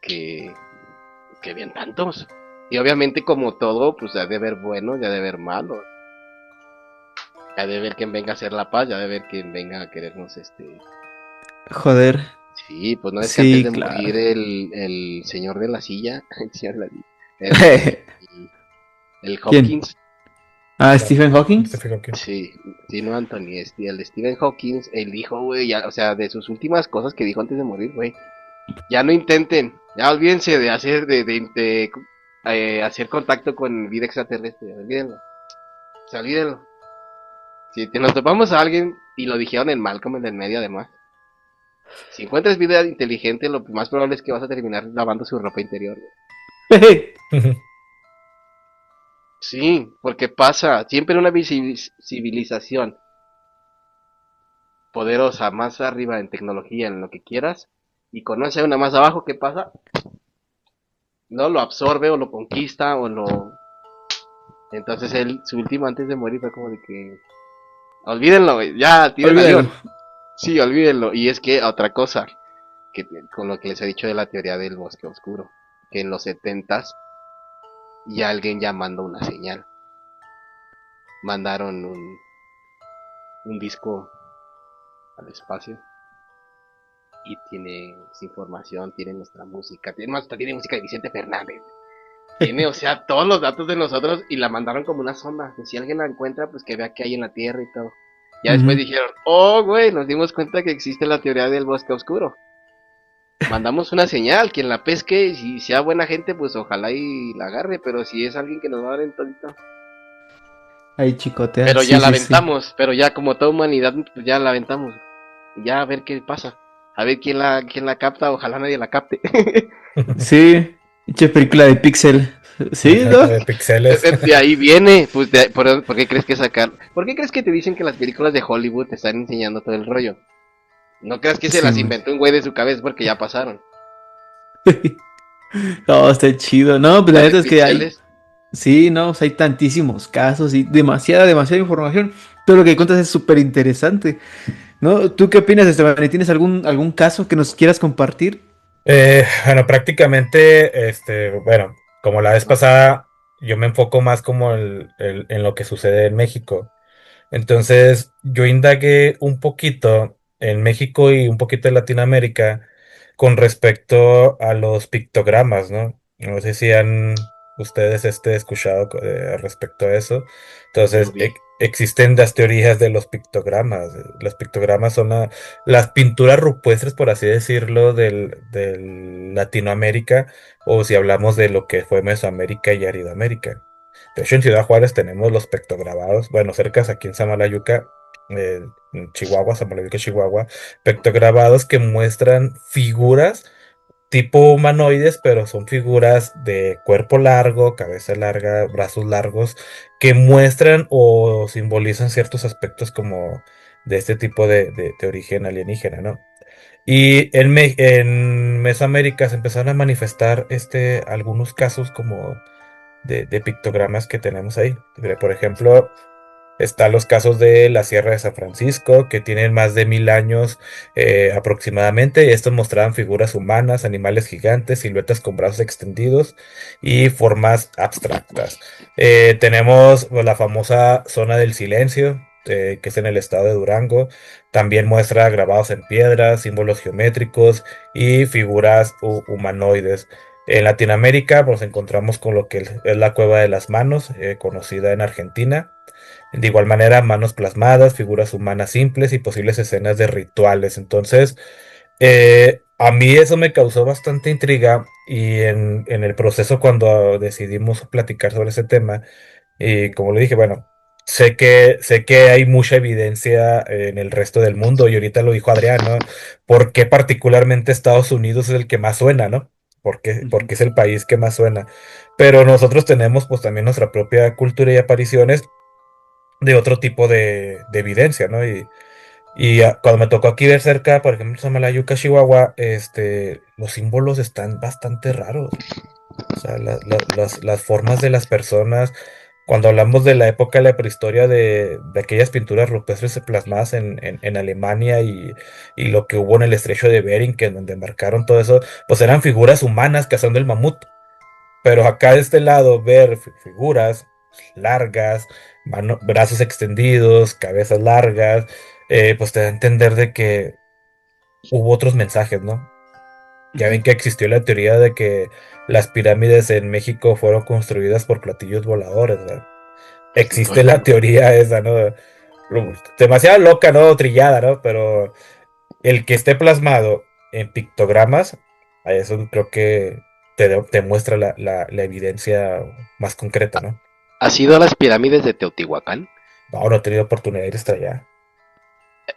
que habían tantos. Y obviamente como todo, pues ya de ver bueno, ya de ver malo. Ya de ver quién venga a hacer la paz, ya de ver quién venga a querernos Joder. Sí, pues no es que antes Sí, de claro. morir el señor de la silla, el señor de la silla, el ¿Quién? Hopkins, Ah, Stephen Hawking. Stephen Hawking. sí, sí, no Anthony, el de Stephen Hawkings, él dijo, güey, ya, o sea, de sus últimas cosas que dijo antes de morir, güey, ya no intenten, ya olvídense de hacer, hacer contacto con vida extraterrestre, olvídenlo, o sea, olvídenlo. Si nos topamos a alguien, y lo dijeron en Malcolm en el medio además, si encuentras vida inteligente, lo más probable es que vas a terminar lavando su ropa interior. Sí, porque pasa, siempre una civilización poderosa, más arriba en tecnología, en lo que quieras, y conoce a una más abajo, ¿qué pasa? No lo absorbe o lo conquista o lo... Entonces él, su último antes de morir fue como de que... Olvídenlo, güey, ya, tiren al Olvídalo. león. Sí, olvídenlo. Y es que otra cosa, que con lo que les he dicho de la teoría del bosque oscuro, que en los setentas ya alguien ya mandó una señal. Mandaron un disco al espacio y tiene información, tiene nuestra música, tiene, hasta tiene música de Vicente Fernández. Tiene, o sea, todos los datos de nosotros y la mandaron como una sonda. Que si alguien la encuentra, pues que vea qué hay en la Tierra y todo. Ya después Ujú. dijeron, oh, güey, nos dimos cuenta que existe la teoría del bosque oscuro. Mandamos una señal, quien la pesque, y si sea buena gente, pues ojalá y la agarre, pero si es alguien que nos va a dar en todito. Ahí chicotea. Pero ya Sí, la sí, sí. aventamos, pero ya como toda humanidad, pues ya la aventamos. Y ya a ver qué pasa. A ver quién la capta, ojalá nadie la capte. Sí. Pinche película de Pixel. Sí, ¿no? De pixeles. De ahí viene, pues, ¿por qué crees que sacar? ¿Por qué crees que te dicen que las películas de Hollywood te están enseñando todo el rollo? No creas que se Sí, las güey. inventó un güey de su cabeza porque ya pasaron. No, está chido. No, pues la Las de neta es que hay. pixeles, Sí, no, o sea, hay tantísimos casos y demasiada información. Todo lo que cuentas es súper interesante. ¿No? ¿Tú qué opinas, Esteban? ¿Tienes algún caso que nos quieras compartir? Bueno, prácticamente, bueno, como la vez pasada, yo me enfoco más como en lo que sucede en México. Entonces, yo indagué un poquito en México y un poquito en Latinoamérica con respecto a los pictogramas, ¿no? No sé si han ustedes escuchado respecto a eso. yo Entonces, vi. existen las teorías de los pictogramas. Los pictogramas son las pinturas rupestres, por así decirlo, del Latinoamérica, o si hablamos de lo que fue Mesoamérica y Aridoamérica. De hecho, en Ciudad Juárez tenemos los pectograbados, bueno, cerca aquí en Samalayuca, en Chihuahua, Samalayuca, Chihuahua, pectograbados que muestran figuras tipo humanoides, pero son figuras de cuerpo largo, cabeza larga, brazos largos, que muestran o simbolizan ciertos aspectos como de este tipo de origen alienígena, ¿no? Y en Mesoamérica se empezaron a manifestar algunos casos como de pictogramas que tenemos ahí. Por ejemplo, están los casos de la Sierra de San Francisco, que tienen más de 1000 años aproximadamente, y estos mostraban figuras humanas, animales gigantes, siluetas con brazos extendidos y formas abstractas. Tenemos pues, la famosa zona del silencio, que es en el estado de Durango. También muestra grabados en piedra, símbolos geométricos y figuras humanoides. En Latinoamérica pues, nos encontramos con lo que es la Cueva de las Manos, conocida en Argentina. De igual manera, manos plasmadas, figuras humanas simples y posibles escenas de rituales. Entonces, a mí eso me causó bastante intriga y en el proceso cuando decidimos platicar sobre ese tema, y como le dije, bueno, sé que hay mucha evidencia en el resto del mundo, y ahorita lo dijo Adrián, ¿no? ¿Por qué particularmente Estados Unidos es el que más suena, ¿no? Ujú. Porque es el país que más suena. Pero nosotros tenemos pues también nuestra propia cultura y apariciones de otro tipo de evidencia, ¿no? Cuando me tocó aquí ver cerca, por ejemplo, Samalayuca, Chihuahua, los símbolos están bastante raros. O sea, las formas de las personas, cuando hablamos de la época de la prehistoria, de aquellas pinturas rupestres plasmadas en Alemania, y lo que hubo en el estrecho de Bering, que donde marcaron todo eso, pues eran figuras humanas cazando el mamut. Pero acá de este lado, ver figuras largas, brazos extendidos, cabezas largas, pues te da a entender de que hubo otros mensajes, ¿no? Ya ven Ujú. que existió la teoría de que las pirámides en México fueron construidas por platillos voladores, ¿verdad? Por Existe la supuesto. teoría esa, ¿no? Demasiado loca, ¿no? Trillada, ¿no? Pero el que esté plasmado en pictogramas, a eso creo que te muestra la evidencia más concreta, ¿no? ¿Has ido a las pirámides de Teotihuacán? No, no he tenido oportunidad de ir hasta allá.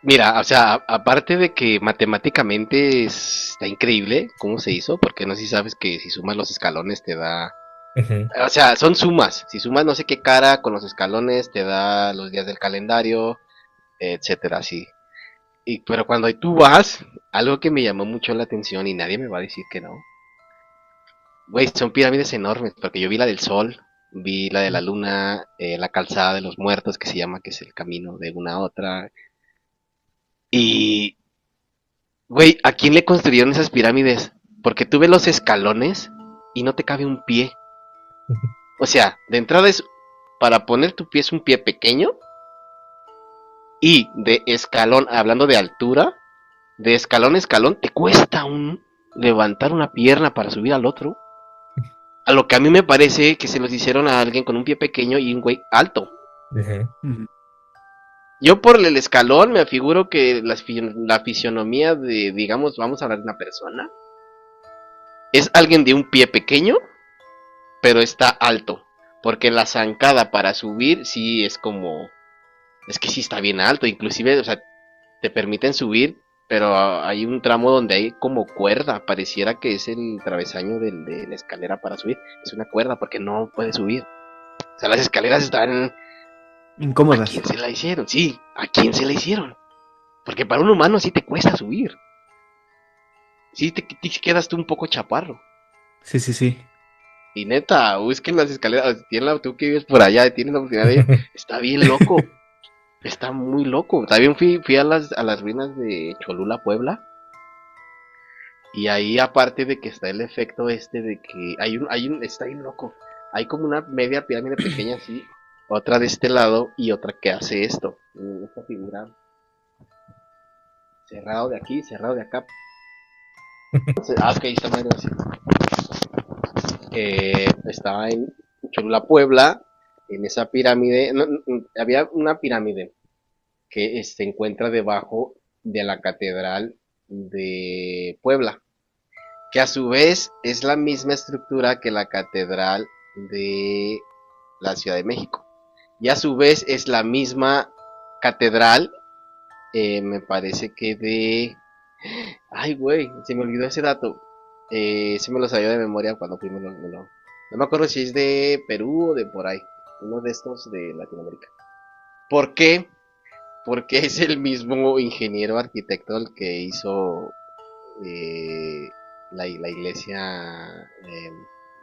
Mira, o sea, aparte de que matemáticamente está increíble cómo se hizo, porque no sé si sabes que si sumas los escalones te da... Ujú, O sea, son sumas. Si sumas no sé qué cara con los escalones te da los días del calendario, etcétera, sí. Pero cuando tú vas, algo que me llamó mucho la atención y nadie me va a decir que no. Güey, son pirámides enormes, porque yo vi la del Sol, vi la de la Luna, la calzada de los muertos que se llama, que es el camino de una a otra. Y, güey, ¿a quién le construyeron esas pirámides? Porque tú ves los escalones y no te cabe un pie. ujú, O sea, de entrada es, para poner tu pie es un pie pequeño y de escalón, hablando de altura, de escalón a escalón, te cuesta un levantar una pierna para subir al otro. A lo que a mí me parece que se los hicieron a alguien con un pie pequeño y un güey alto. ujú. Ujú. Yo por el escalón me figuro que la fisionomía de, digamos, vamos a hablar de una persona, es alguien de un pie pequeño, pero está alto. Porque la zancada para subir sí es como... Es que sí está bien alto, inclusive, o sea, te permiten subir, pero hay un tramo donde hay como cuerda, pareciera que es el travesaño de la escalera para subir, es una cuerda porque no puedes subir. O sea, las escaleras están... ¿A Incómodas. quién se la hicieron? Sí, ¿a quién se la hicieron? Porque para un humano sí te cuesta subir. Sí te quedas tú un poco chaparro. Sí, sí, sí. Y neta, busquen las escaleras, tú que vives por allá, tienes la oportunidad de ir, está bien loco, está muy loco. También fui a las ruinas de Cholula, Puebla, y ahí aparte de que está el efecto este de que está bien loco. Hay como una media pirámide pequeña así, otra de este lado y otra que hace esto. Esta figura, cerrado de aquí, cerrado de acá. Ok, está mal así. Estaba en Cholula, Puebla, en esa pirámide, había una pirámide que se encuentra debajo de la Catedral de Puebla, que a su vez es la misma estructura que la Catedral de la Ciudad de México. Y a su vez es la misma catedral, me parece que de... Ay, güey, se me olvidó ese dato. Se me lo sabía de memoria cuando fuimos. No me acuerdo si es de Perú o de por ahí. Uno de estos de Latinoamérica. ¿Por qué? Porque es el mismo ingeniero arquitecto el que hizo eh, la iglesia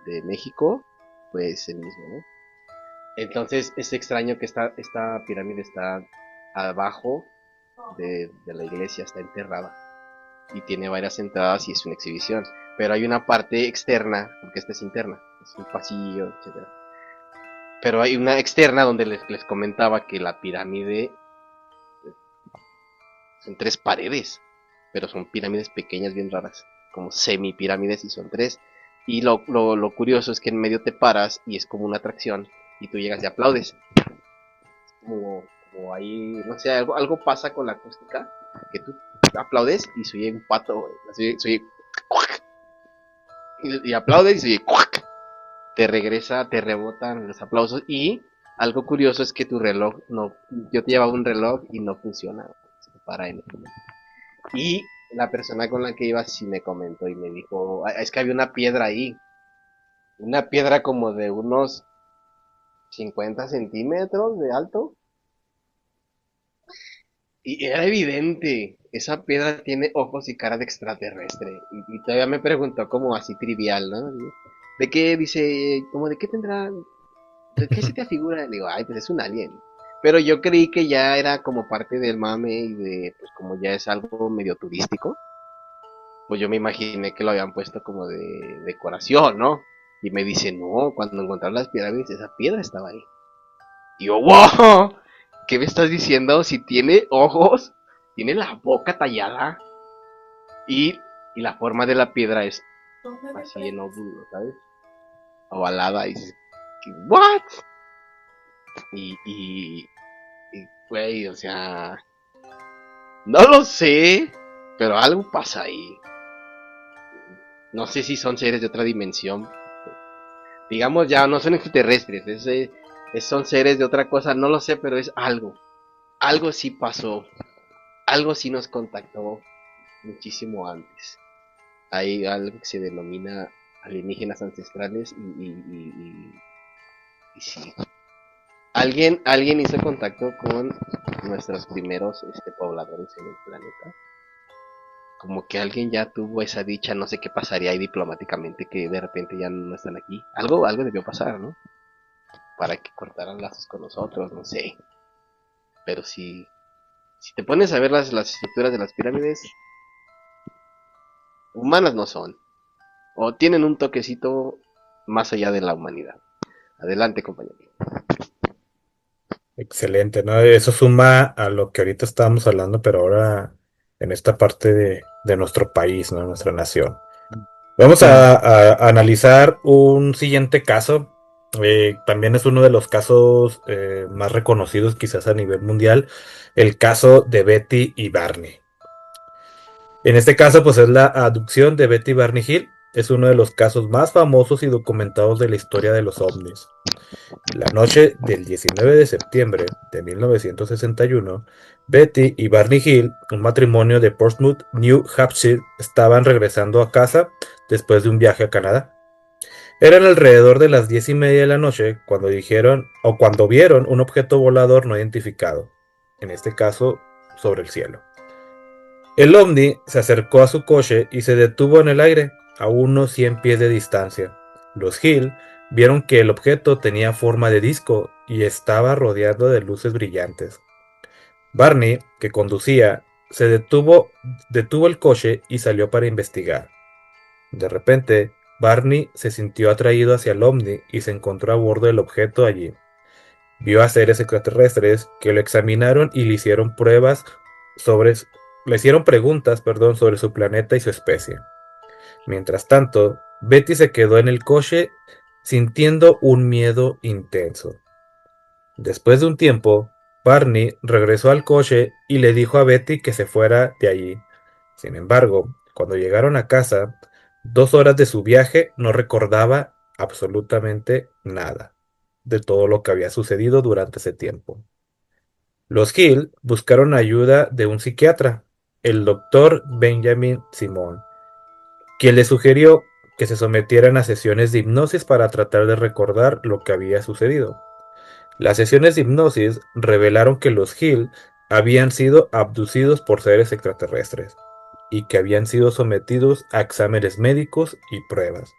de México. Pues el mismo, ¿no? Entonces es extraño que esta pirámide está abajo de la iglesia, está enterrada. Y tiene varias entradas y es una exhibición. Pero hay una parte externa, porque esta es interna, es un pasillo, etcétera. Pero hay una externa donde les comentaba que la pirámide son tres paredes, pero son pirámides pequeñas bien raras, como semipirámides y son tres. Y lo curioso es que en medio te paras y es como una atracción y tú llegas y aplaudes. Como ahí, no sé, algo pasa con la acústica, que tú aplaudes y soy un pato, soy y aplaudes y soy te regresa, te rebotan los aplausos y Algo curioso es que tu reloj no, yo te llevaba un reloj y no funciona, se para en el momento. Y la persona con la que iba sí me comentó y me dijo, "Ah, es que había una piedra ahí, una piedra como de unos 50 centímetros de alto, y era evidente, esa piedra tiene ojos y cara de extraterrestre. Y todavía me preguntó como así trivial, ¿no? ¿De qué dice, como de qué tendrá, de qué se te afigura? Le digo, ay, pues es un alien. Pero yo creí que ya era como parte del mame y de, pues como ya es algo medio turístico, pues yo me imaginé que lo habían puesto como de decoración, ¿no? Y me dice, no, cuando encontraron las pirámides, esa piedra estaba ahí. Y yo, wow, ¿qué me estás diciendo? Si tiene ojos, tiene la boca tallada y, y la forma de la piedra es así en óvulo, ¿sabes? Ovalada y dices, ¿what? Y, güey, o sea, no lo sé, pero algo pasa ahí. No sé si son seres de otra dimensión. Digamos ya, no son extraterrestres, son seres de otra cosa, no lo sé, pero es algo. Algo sí pasó, algo sí nos contactó muchísimo antes. Hay algo que se denomina alienígenas ancestrales y sí. Alguien hizo contacto con nuestros primeros pobladores en el planeta. Como que alguien ya tuvo esa dicha, no sé qué pasaría ahí diplomáticamente que de repente ya no están aquí. Algo debió pasar, ¿no? Para que cortaran lazos con nosotros, no sé. Pero si te pones a ver las estructuras de las pirámides, humanas no son. O tienen un toquecito más allá de la humanidad. Adelante, compañero. Excelente, ¿no? Eso suma a lo que ahorita estábamos hablando, pero ahora en esta parte de nuestro país, ¿no? Nuestra nación. Vamos Claro. a analizar un siguiente caso. También es uno de los casos más reconocidos quizás a nivel mundial, el caso de Betty y Barney. En este caso, pues es la abducción de Betty Barney Hill. Es uno de los casos más famosos y documentados de la historia de los ovnis. La noche del 19 de septiembre de 1961, Betty y Barney Hill, un matrimonio de Portsmouth, New Hampshire, estaban regresando a casa después de un viaje a Canadá. Eran alrededor de las 10:30 de la noche cuando dijeron o cuando vieron un objeto volador no identificado, en este caso sobre el cielo. El ovni se acercó a su coche y se detuvo en el aire, a unos 100 pies de distancia. Los Hill vieron que el objeto tenía forma de disco y estaba rodeado de luces brillantes. Barney, que conducía, detuvo el coche y salió para investigar. De repente, Barney se sintió atraído hacia el ovni y se encontró a bordo del objeto allí. Vio a seres extraterrestres que lo examinaron y sobre, le hicieron preguntas, perdón, sobre su planeta y su especie. Mientras tanto, Betty se quedó en el coche sintiendo un miedo intenso. Después de un tiempo, Barney regresó al coche y le dijo a Betty que se fuera de allí. Sin embargo, cuando llegaron a casa, 2 horas de su viaje no recordaba absolutamente nada de todo lo que había sucedido durante ese tiempo. Los Hill buscaron ayuda de un psiquiatra, el doctor Benjamin Simon, quien le sugirió que se sometieran a sesiones de hipnosis para tratar de recordar lo que había sucedido. Las sesiones de hipnosis revelaron que los Hill habían sido abducidos por seres extraterrestres y que habían sido sometidos a exámenes médicos y pruebas.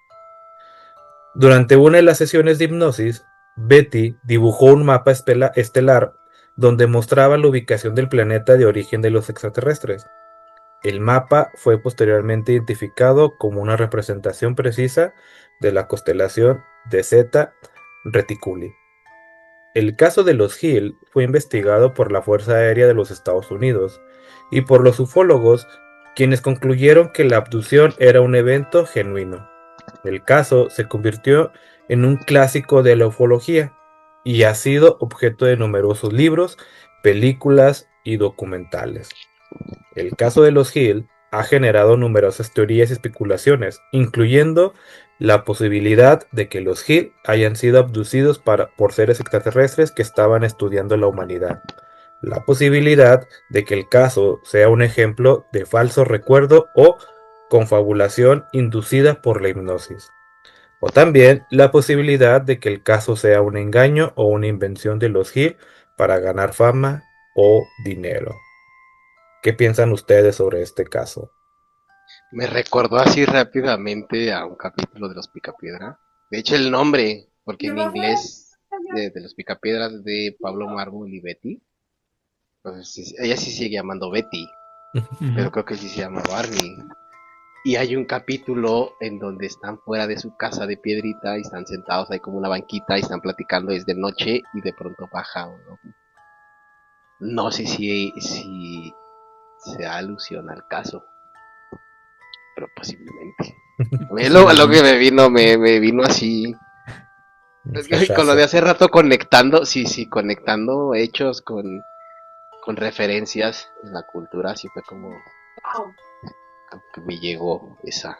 Durante una de las sesiones de hipnosis, Betty dibujó un mapa estelar donde mostraba la ubicación del planeta de origen de los extraterrestres. El mapa fue posteriormente identificado como una representación precisa de la constelación de Zeta Reticuli. El caso de los Hill fue investigado por la Fuerza Aérea de los Estados Unidos y por los ufólogos, quienes concluyeron que la abducción era un evento genuino. El caso se convirtió en un clásico de la ufología y ha sido objeto de numerosos libros, películas y documentales. El caso de los Hill ha generado numerosas teorías y especulaciones, incluyendo la posibilidad de que los Hill hayan sido abducidos por seres extraterrestres que estaban estudiando la humanidad, la posibilidad de que el caso sea un ejemplo de falso recuerdo o confabulación inducida por la hipnosis, o también la posibilidad de que el caso sea un engaño o una invención de los Hill para ganar fama o dinero. ¿Qué piensan ustedes sobre este caso? Me recordó así rápidamente a un capítulo de Los Picapiedra. De hecho, el nombre, porque en inglés de Los Picapiedras de Pablo Mármol y Betty, pues ella sí sigue llamando Betty, pero creo que sí se llama Barney. Y hay un capítulo en donde están fuera de su casa de piedrita y están sentados ahí como una banquita y están platicando desde noche y de pronto baja uno. No sé si se alusión al caso, pero posiblemente. Lo que me vino así. Un Con lo de flashazo. hace rato conectando, sí, conectando hechos con referencias en la cultura, así fue como que me llegó esa.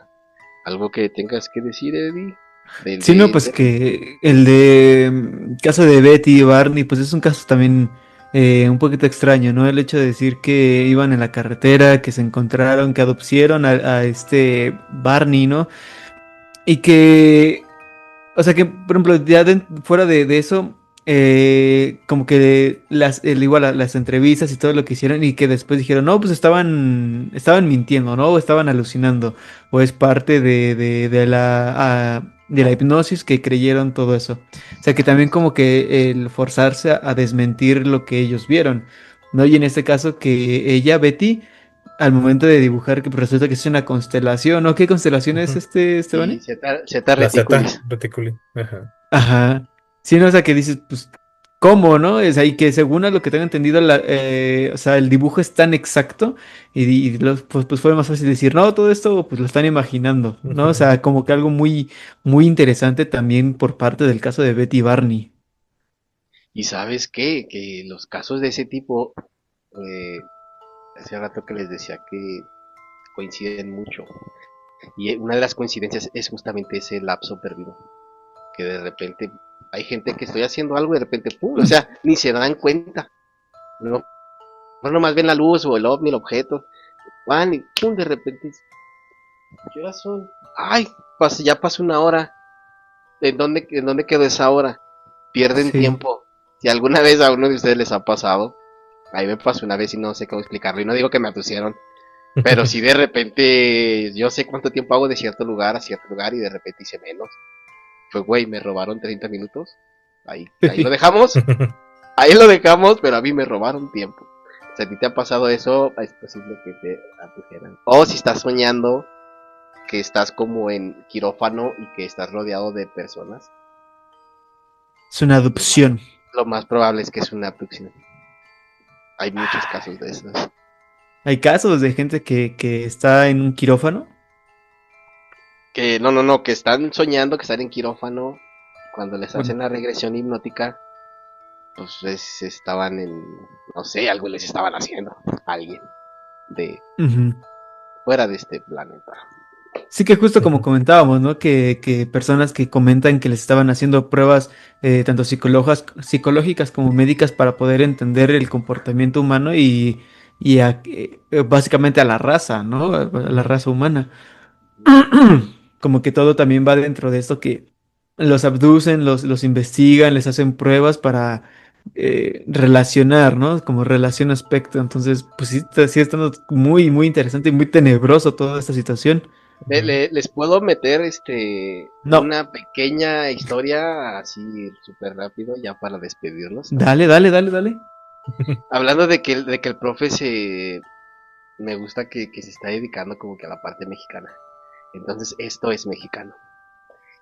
¿Algo que tengas que decir, Eddie? Del Sí, no, de pues que el de caso de Betty y Barney, pues es un caso también un poquito extraño, ¿no? El hecho de decir que iban en la carretera, que se encontraron, que adopcieron a este Barney, ¿no? Y que, o sea que, por ejemplo, ya fuera de eso, como que igual las entrevistas y todo lo que hicieron y que después dijeron, no, pues estaban mintiendo, ¿no? O estaban alucinando, o es parte de la hipnosis que creyeron todo eso. O sea que también como que el forzarse a desmentir lo que ellos vieron, ¿no? Y en este caso que ella, Betty, al momento de dibujar, que resulta que es una constelación, ¿no? ¿Qué constelación es Ujú. Esteban? sí, Zeta La Z Reticulis. Reticuli. Ajá. Ajá. Sí, no, o sea, que dices, pues, ¿cómo, no? Es ahí que según a lo que tengo entendido, o sea, el dibujo es tan exacto pues fue más fácil decir, no, todo esto pues lo están imaginando, ¿no? O Ujú. sea, como que algo muy, muy interesante también por parte del caso de Betty Barney. Y sabes qué, que los casos de ese tipo, eh, hace rato que les decía que coinciden mucho. Y una de las coincidencias es justamente ese lapso perdido. Que de repente hay gente que estoy haciendo algo y de repente, ¡pum! O sea, ni se dan cuenta. No, no nomás ven la luz o el ovni, el objeto. Van y ¡pum! De repente, ¿qué horas son? ¡Ay! Ya pasó una hora. En dónde quedó esa hora? Pierden Sí. tiempo. Si alguna vez a uno de ustedes les ha pasado, a mí me pasó una vez y no sé cómo explicarlo. Y no digo que me pusieron, pero si de repente yo sé cuánto tiempo hago de cierto lugar a cierto lugar y de repente hice menos. Fue, güey, me robaron 30 minutos. Ahí lo dejamos. Ahí lo dejamos, pero a mí me robaron tiempo. Si a ti te ha pasado eso, es posible que te adujeran. O si estás soñando que estás como en quirófano y que estás rodeado de personas, Es una lo más, adopción. lo más probable es que es una abducción. Hay muchos casos de esos. Hay casos de gente que está en un quirófano. Que no, que están soñando que están en quirófano. Cuando les Bueno. hacen la regresión hipnótica, pues estaban en, no sé, algo les estaban haciendo. Alguien de Ujú. fuera de este planeta. Sí que justo como comentábamos, ¿no? Que personas que comentan que les estaban haciendo pruebas tanto psicológicas como médicas para poder entender el comportamiento humano básicamente a la raza, ¿no? A la raza humana. Como que todo también va dentro de esto que los abducen, los investigan, les hacen pruebas para relacionar, ¿no? Como relación aspecto. Entonces, pues sí, sí está muy, muy interesante y muy tenebroso toda esta situación. Ujú. Les puedo meter No, una pequeña historia así súper rápido ya para despedirnos. dale, dale, dale, dale. Hablando de que el profe me gusta que se está dedicando como que a la parte mexicana. Entonces esto es mexicano.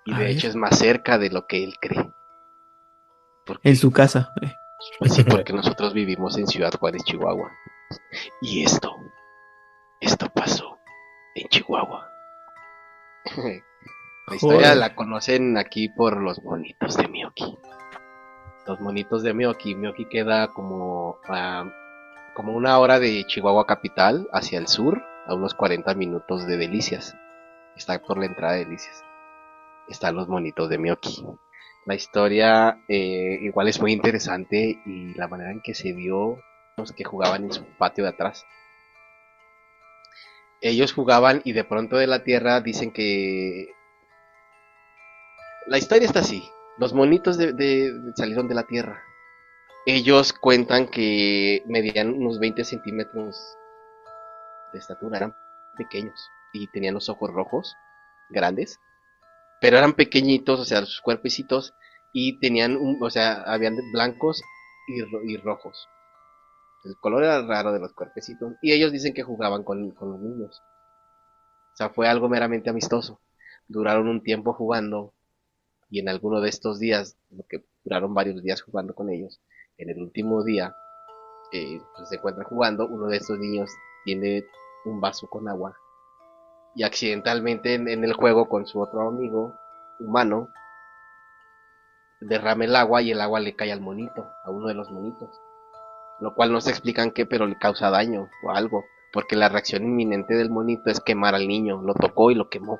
Y A de hecho ver, es más cerca de lo que él cree. en Porque, su casa. pues sí, porque nosotros vivimos en Ciudad Juárez, Chihuahua. Y esto pasó en Chihuahua. La historia Joder. la conocen aquí por los monitos de Miyoki. Los monitos de Miyoki. Miyoki queda como una hora de Chihuahua capital hacia el sur, a unos 40 minutos de Delicias. Está por la entrada de Delicias. están los monitos de Miyoki. La historia igual es muy interesante y la manera en que se dio los que jugaban en su patio de atrás. Ellos jugaban y de pronto de la tierra dicen que... La historia está así. Los monitos salieron de la tierra. Ellos cuentan que medían unos 20 centímetros de estatura, eran pequeños y tenían los ojos rojos, grandes, pero eran pequeñitos, o sea, sus cuerpecitos, y tenían, o sea, habían blancos y rojos. El color era raro de los cuerpecitos, y ellos dicen que jugaban con los niños. O sea, fue algo meramente amistoso. Duraron un tiempo jugando, y en alguno de estos días, lo que duraron varios días jugando con ellos, en el último día, pues se encuentran jugando, uno de estos niños tiene un vaso con agua y accidentalmente en el juego con su otro amigo humano derrama el agua y el agua le cae al monito, a uno de los monitos, lo cual no se explican qué, pero le causa daño o algo, porque la reacción inminente del monito es quemar al niño, lo tocó y lo quemó,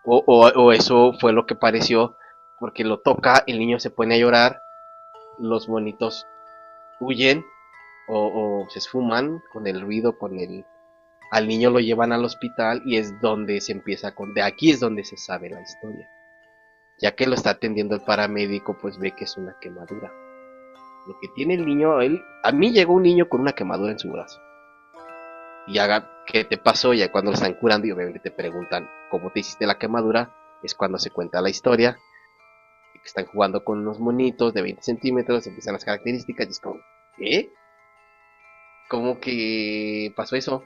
o eso fue lo que pareció, porque lo toca, el niño se pone a llorar, los monitos huyen o se esfuman con el ruido, con el... Al niño lo llevan al hospital y es donde se empieza de aquí es donde se sabe la historia. Ya que lo está atendiendo el paramédico, pues ve que es una quemadura. Lo que tiene el niño, a mí llegó un niño con una quemadura en su brazo. Y haga, ¿qué te pasó? Ya cuando lo están curando y obviamente te preguntan cómo te hiciste la quemadura, es cuando se cuenta la historia. Que están jugando con unos monitos de 20 centímetros, empiezan las características y es como, ¿qué? ¿Cómo que pasó eso?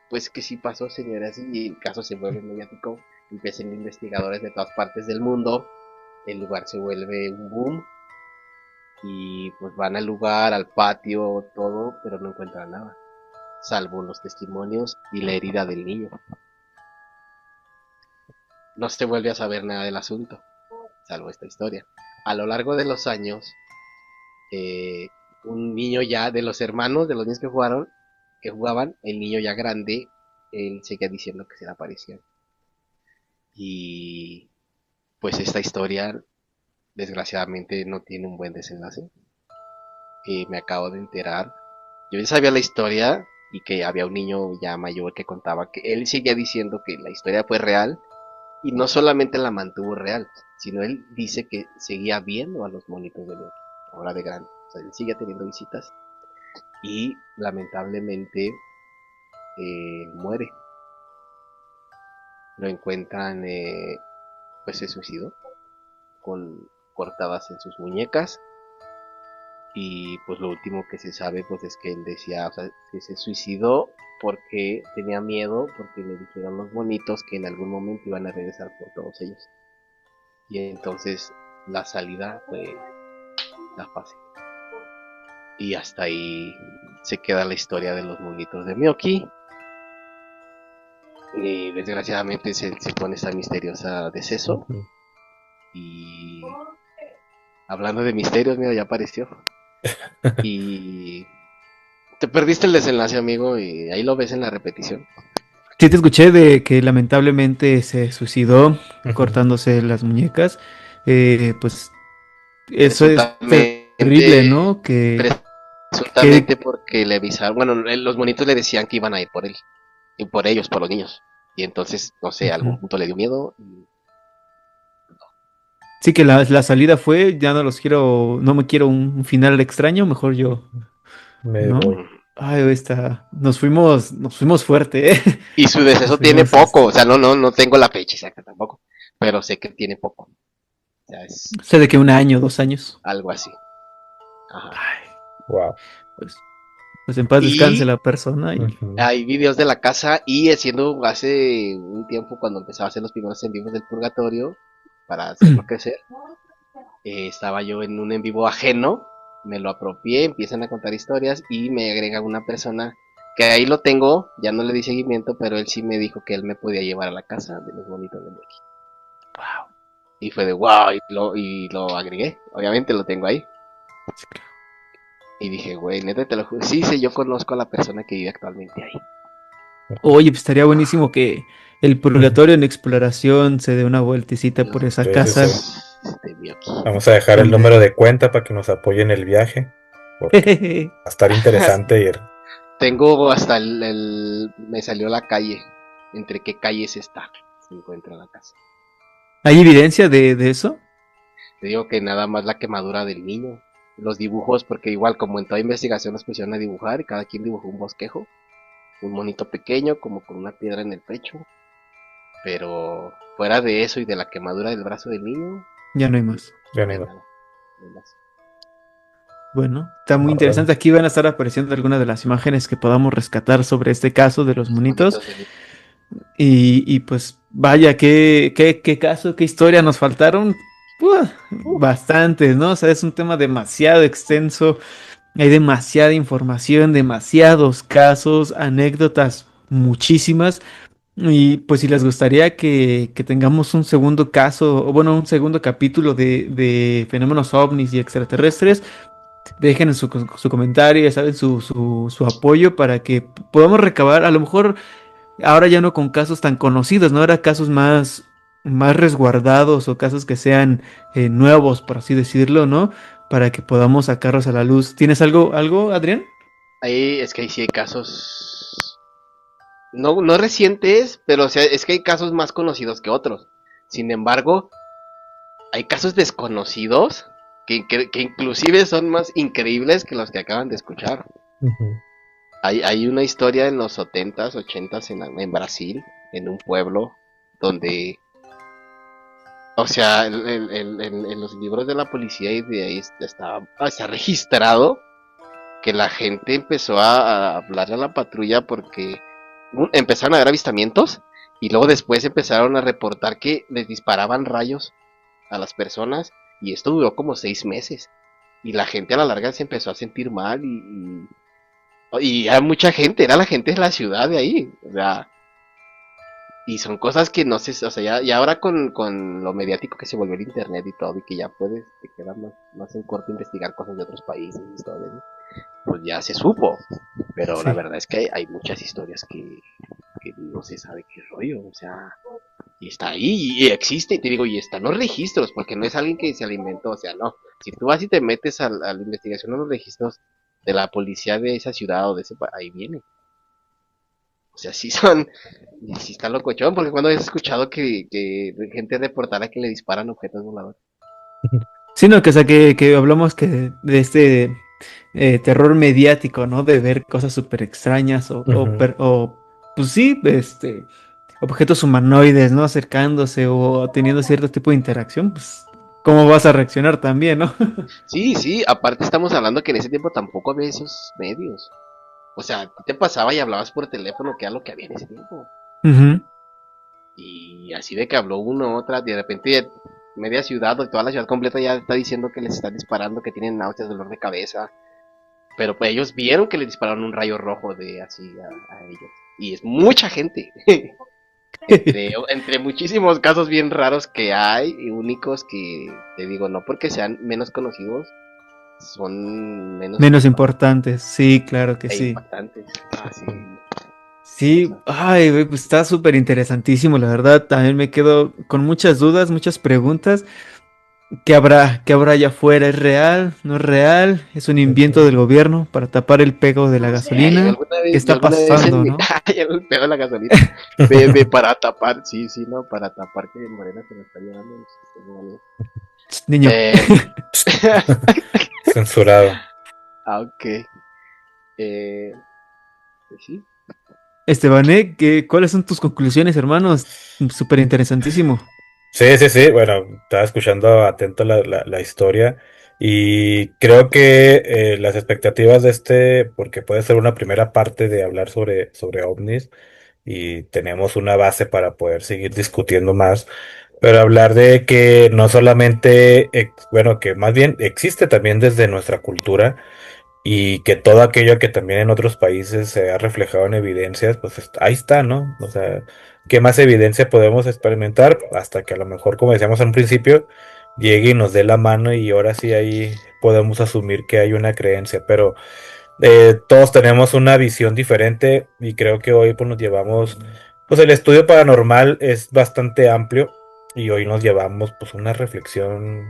Pues que sí pasó, señoras, y el caso se vuelve mediático. Empiezan investigadores de todas partes del mundo. El lugar se vuelve un boom. Y pues van al lugar, al patio, todo, pero no encuentran nada. Salvo los testimonios y la herida del niño. No se vuelve a saber nada del asunto, salvo esta historia. A lo largo de los años, un niño ya de los hermanos, de los niños que jugaban, el niño ya grande, él seguía diciendo que se le aparecían. Y pues esta historia, desgraciadamente, no tiene un buen desenlace. Me acabo de enterar. Yo ya sabía la historia y que había un niño ya mayor que contaba que él seguía diciendo que la historia fue real y no solamente la mantuvo real, sino él dice que seguía viendo a los monitos de Loki, ahora de grande. O sea, él sigue teniendo visitas y lamentablemente muere. Lo encuentran, pues se suicidó con cortadas en sus muñecas y pues lo último que se sabe pues es que él decía, o sea, que se suicidó porque tenía miedo, porque le dijeron los bonitos que en algún momento iban a regresar por todos ellos y entonces la salida fue la fácil y hasta ahí se queda la historia de los monitos de Miyoki. Y desgraciadamente se pone esta misteriosa deceso. Y hablando de misterios, mira, ya apareció. Y te perdiste el desenlace, amigo, y ahí lo ves en la repetición. Sí, te escuché de que lamentablemente se suicidó cortándose las muñecas. Pues eso es terrible, ¿no? Presuntamente porque le avisaron, bueno, los monitos le decían que iban a ir por él, y por ellos, por los niños. Y entonces, no sé, a algún punto le dio miedo. Sí, que la salida fue, ya no los quiero, no me quiero un final extraño, mejor yo, Me ¿no? voy. Ay, nos fuimos fuerte, ¿eh? Y su deceso Nos tiene fuimos, poco, o sea, no tengo la fecha exacta tampoco, pero sé que tiene poco. O sea, es sé de que 1 año, 2 años. algo así. Ajá. Ay, Wow. pues en paz descanse Y la persona. Y... hay videos de la casa y haciendo hace un tiempo cuando empezaba a hacer los primeros en vivos del purgatorio para hacerlo crecer, estaba yo en un en vivo ajeno, me lo apropié, empiezan a contar historias y me agrega una persona que ahí lo tengo, ya no le di seguimiento, pero él sí me dijo que él me podía llevar a la casa de los bonitos de Loki. Wow. Y fue de wow, y lo agregué, obviamente lo tengo ahí. Y dije, güey, neta te lo juro. Sí, yo conozco a la persona que vive actualmente ahí. Oye, pues estaría buenísimo que el purgatorio en exploración se dé una vueltecita por esa Sí, sí, casa. sí. Te vi aquí. Vamos a dejar el También. número de cuenta para que nos apoyen el viaje, porque va a estar interesante ir. Tengo hasta me salió la calle. ¿Entre qué calles está? Se encuentra la casa. ¿Hay evidencia de eso? Te digo que nada más la quemadura del niño. Los dibujos, porque igual como en toda investigación nos pusieron a dibujar y cada quien dibujó un bosquejo. Un monito pequeño como con una piedra en el pecho. Pero fuera de eso y de la quemadura del brazo del niño, Ya no hay más. Ya no ni hay va. nada. No hay más. Bueno, está muy Órale. interesante. Aquí van a estar apareciendo algunas de las imágenes que podamos rescatar sobre este caso de los monitos. Monitos de niño. Y pues vaya, qué caso, qué historia nos faltaron. Bastantes, ¿no? O sea, es un tema demasiado extenso. Hay demasiada información, demasiados casos, anécdotas, muchísimas. Y pues si les gustaría que tengamos un segundo caso, o bueno, un segundo capítulo de fenómenos ovnis y extraterrestres, dejen en su comentario, ya saben, su apoyo para que podamos recabar, a lo mejor ahora ya no con casos tan conocidos, ¿no? Ahora casos más resguardados o casos que sean nuevos, por así decirlo, ¿no? Para que podamos sacarlos a la luz. ¿Tienes algo, Adrián? Ahí es que ahí sí hay casos. No, no recientes, pero o sea, es que hay casos más conocidos que otros. Sin embargo, hay casos desconocidos que inclusive son más increíbles que los que acaban de escuchar. Ujú. Hay una historia en los 70s, 80s en Brasil, en un pueblo, donde, o sea, en los libros de la policía y de ahí está registrado que la gente empezó a hablar a la patrulla porque empezaron a haber avistamientos y luego después empezaron a reportar que les disparaban rayos a las personas y esto duró como 6 meses y la gente a la larga se empezó a sentir mal y hay mucha gente, era la gente de la ciudad de ahí, o sea, y son cosas que no sé, o sea, ya ahora con lo mediático que se volvió el internet y todo y que ya puedes, te queda más en corto investigar cosas de otros países y todo eso, pues ya se supo. Pero la Sí. verdad es que hay muchas historias que no se sabe qué rollo, o sea, y está ahí, y existe, y te digo, y están los registros, porque no es alguien que se alimentó, o sea, no. Si tú vas y te metes a la investigación de los registros de la policía de esa ciudad o de ese ahí viene. O sea, sí son, y sí está locochón, porque cuando has escuchado que gente reportara que le disparan objetos voladores. Sí, no, que, o sea, que hablamos que de este terror mediático, ¿no? De ver cosas súper extrañas Ujú. pues sí, objetos humanoides, ¿no? Acercándose o teniendo cierto tipo de interacción, pues, ¿cómo vas a reaccionar también, no? Sí, sí, aparte estamos hablando que en ese tiempo tampoco había esos medios. O sea, a ti te pasaba y hablabas por teléfono, que era lo que había en ese tiempo. Ujú. Y así de que habló uno, otra, de repente media ciudad o toda la ciudad completa ya está diciendo que les están disparando, que tienen náuseas, dolor de cabeza. Pero pues ellos vieron que les dispararon un rayo rojo de así a ellos. Y es mucha gente. Entre muchísimos casos bien raros que hay y únicos que, te digo, no porque sean menos conocidos, son menos Menos importantes, sí, claro que sí. impactantes. Así. Sí, ay, güey, pues está súper interesantísimo, la verdad. También me quedo con muchas dudas, muchas preguntas. Qué habrá allá afuera? ¿Es real? ¿No es real? ¿Es un invento Ujú. del gobierno para tapar el pego de la No sé, gasolina? ¿Qué yo está alguna vez en pasando, mi... no? Ay, el pedo de la gasolina. Para tapar, sí, sí, no, para tapar que Morena se lo está llevando. Niño. Eh, Censurado. ok. Pues sí. Estebané, ¿cuáles son tus conclusiones, hermanos? Súper interesantísimo. Sí, sí, sí. Bueno, estaba escuchando atento la historia y creo que las expectativas de porque puede ser una primera parte de hablar sobre ovnis y tenemos una base para poder seguir discutiendo más, pero hablar de que no solamente, bueno, que más bien existe también desde nuestra cultura y que todo aquello que también en otros países se ha reflejado en evidencias, pues ahí está, ¿no? O sea, ¿qué más evidencia podemos experimentar hasta que a lo mejor, como decíamos al principio, llegue y nos dé la mano y ahora sí ahí podemos asumir que hay una creencia, pero todos tenemos una visión diferente y creo que hoy pues nos llevamos Pues el estudio paranormal es bastante amplio y hoy nos llevamos pues una reflexión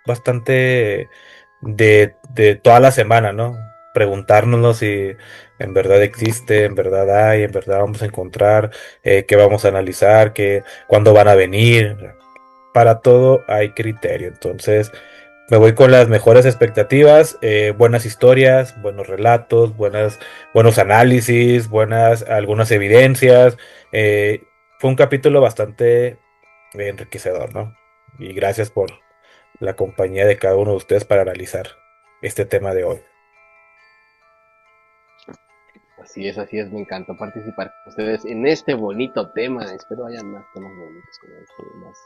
bastante de toda la semana, ¿no? Preguntárnoslo si en verdad existe, en verdad hay, en verdad vamos a encontrar, qué vamos a analizar, cuándo van a venir. Para todo hay criterio. Entonces, me voy con las mejores expectativas, buenas historias, buenos relatos, buenos análisis, algunas evidencias. Eh, Fue un capítulo bastante enriquecedor, ¿no? Y gracias por la compañía de cada uno de ustedes para analizar este tema de hoy. Así es, me encantó participar con ustedes en este bonito tema. Espero hayan más temas bonitos como este, más,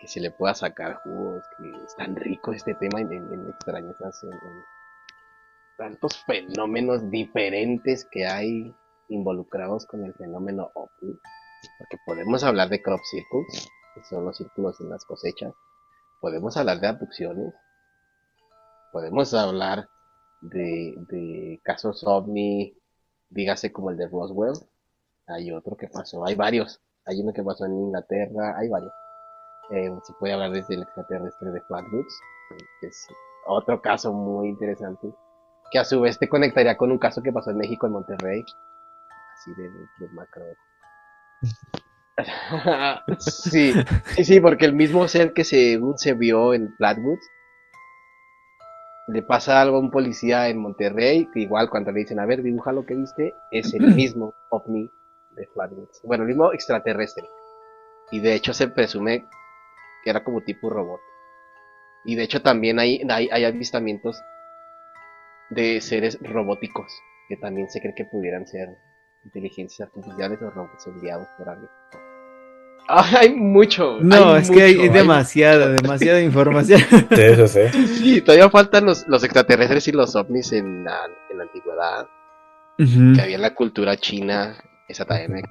que se le pueda sacar jugos, que es tan rico este tema en extrañezas, en tantos fenómenos diferentes que hay involucrados con el fenómeno OVNI. Porque podemos hablar de crop circles, que son los círculos en las cosechas. Podemos hablar de abducciones. Podemos hablar de casos OVNI, dígase como el de Roswell. Hay otro que pasó, hay varios. Hay uno que pasó en Inglaterra, hay varios. Se puede hablar desde el extraterrestre de Flatwoods, que es otro caso muy interesante, que a su vez te conectaría con un caso que pasó en México, en Monterrey, así de macro. Sí, sí, sí, porque el mismo ser que según se vio en Flatwoods, le pasa algo a un policía en Monterrey, que igual cuando le dicen, a ver, dibuja lo que viste, es el mismo ovni de Flatwoods. Bueno, el mismo extraterrestre. Y de hecho se presume que era como tipo robot. Y de hecho también hay avistamientos de seres robóticos, que también se cree que pudieran ser inteligencias artificiales o robots enviados por alguien. Hay mucho, No, es que hay hay demasiada, mucho. demasiada información. Sí, eso sí. Sí, todavía faltan los extraterrestres y los ovnis en la antigüedad, que Ujú. había en la cultura china, esa también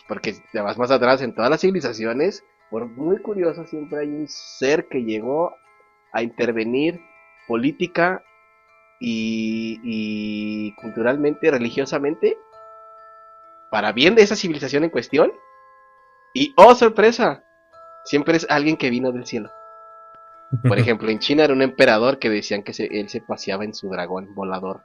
porque si te vas más atrás en todas las civilizaciones, por muy curioso, siempre hay un ser que llegó a intervenir política y culturalmente, religiosamente, para bien de esa civilización en cuestión. Y oh sorpresa, siempre es alguien que vino del cielo. Por ejemplo, en China era un emperador que decían que él se paseaba en su dragón volador.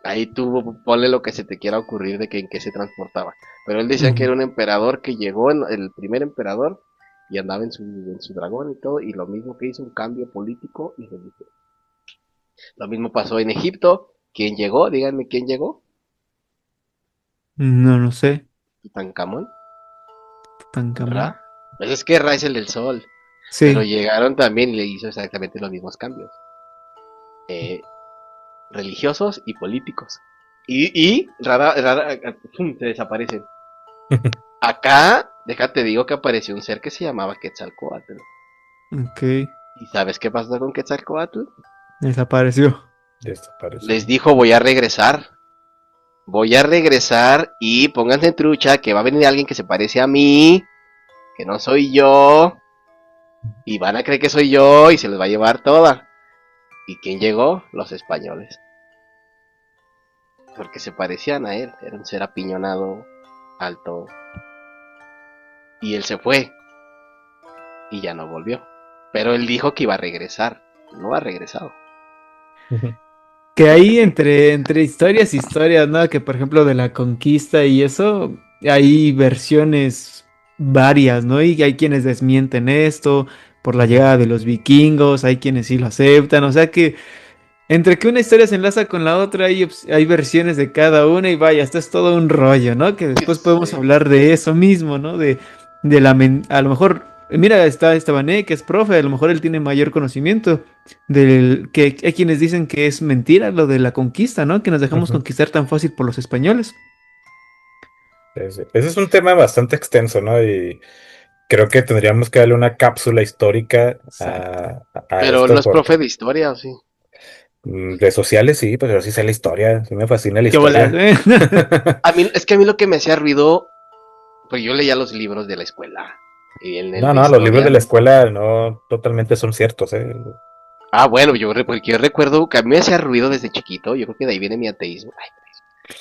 Ahí tú ponle lo que se te quiera ocurrir de que en qué se transportaba. Pero él decían que Ujú. era un emperador que llegó, el primer emperador, y andaba en su dragón y todo, y lo mismo que hizo un cambio político y religioso. Lo mismo pasó en Egipto. ¿Quién llegó? Díganme quién llegó. No, no sé. Tutankamón, Tutankamón. Ra. Pues es que Ra es el del sol. Pero Sí. llegaron también y le hizo exactamente los mismos cambios. Eh, Religiosos y políticos. Y pum, se desaparecen. Acá, déjate digo que apareció un ser que se llamaba Quetzalcóatl. Ok. ¿Y sabes qué pasó con Quetzalcóatl? Desapareció. Desapareció. Les dijo voy a regresar. Voy a regresar y pónganse en trucha que va a venir alguien que se parece a mí, que no soy yo, y van a creer que soy yo y se les va a llevar toda. ¿Y quién llegó? Los españoles. Porque se parecían a él. Era un ser apiñonado, alto. Y él se fue y ya no volvió. Pero él dijo que iba a regresar. No ha regresado. Que ahí entre historias y historias, ¿no? Que por ejemplo de la conquista y eso, hay versiones varias, ¿no? Y hay quienes desmienten esto por la llegada de los vikingos, hay quienes sí lo aceptan, o sea que entre que una historia se enlaza con la otra, hay versiones de cada una y vaya, esto es todo un rollo, ¿no? Que después podemos Sí. hablar de eso mismo, ¿no? A lo mejor, mira, está Estebané, que es profe, a lo mejor él tiene mayor conocimiento del que hay quienes dicen que es mentira lo de la conquista, ¿no? Que nos dejamos Ujú. conquistar tan fácil por los españoles. Ese es un tema bastante extenso, ¿no? Y creo que tendríamos que darle una cápsula histórica Exacto. a Pero no esto es profe porque de historia, ¿o sí? de sociales sí, pero sí sé la historia, sí me fascina la ¿Qué bolas, historia. eh? Es que a mí lo que me hacía ruido, pues yo leía los libros de la escuela. Y en el No, de no, los libros de historia. la escuela no totalmente son ciertos, ¿eh? Ah, bueno, porque yo recuerdo que a mí me hacía ruido desde chiquito. Yo creo que de ahí viene mi ateísmo. Ay,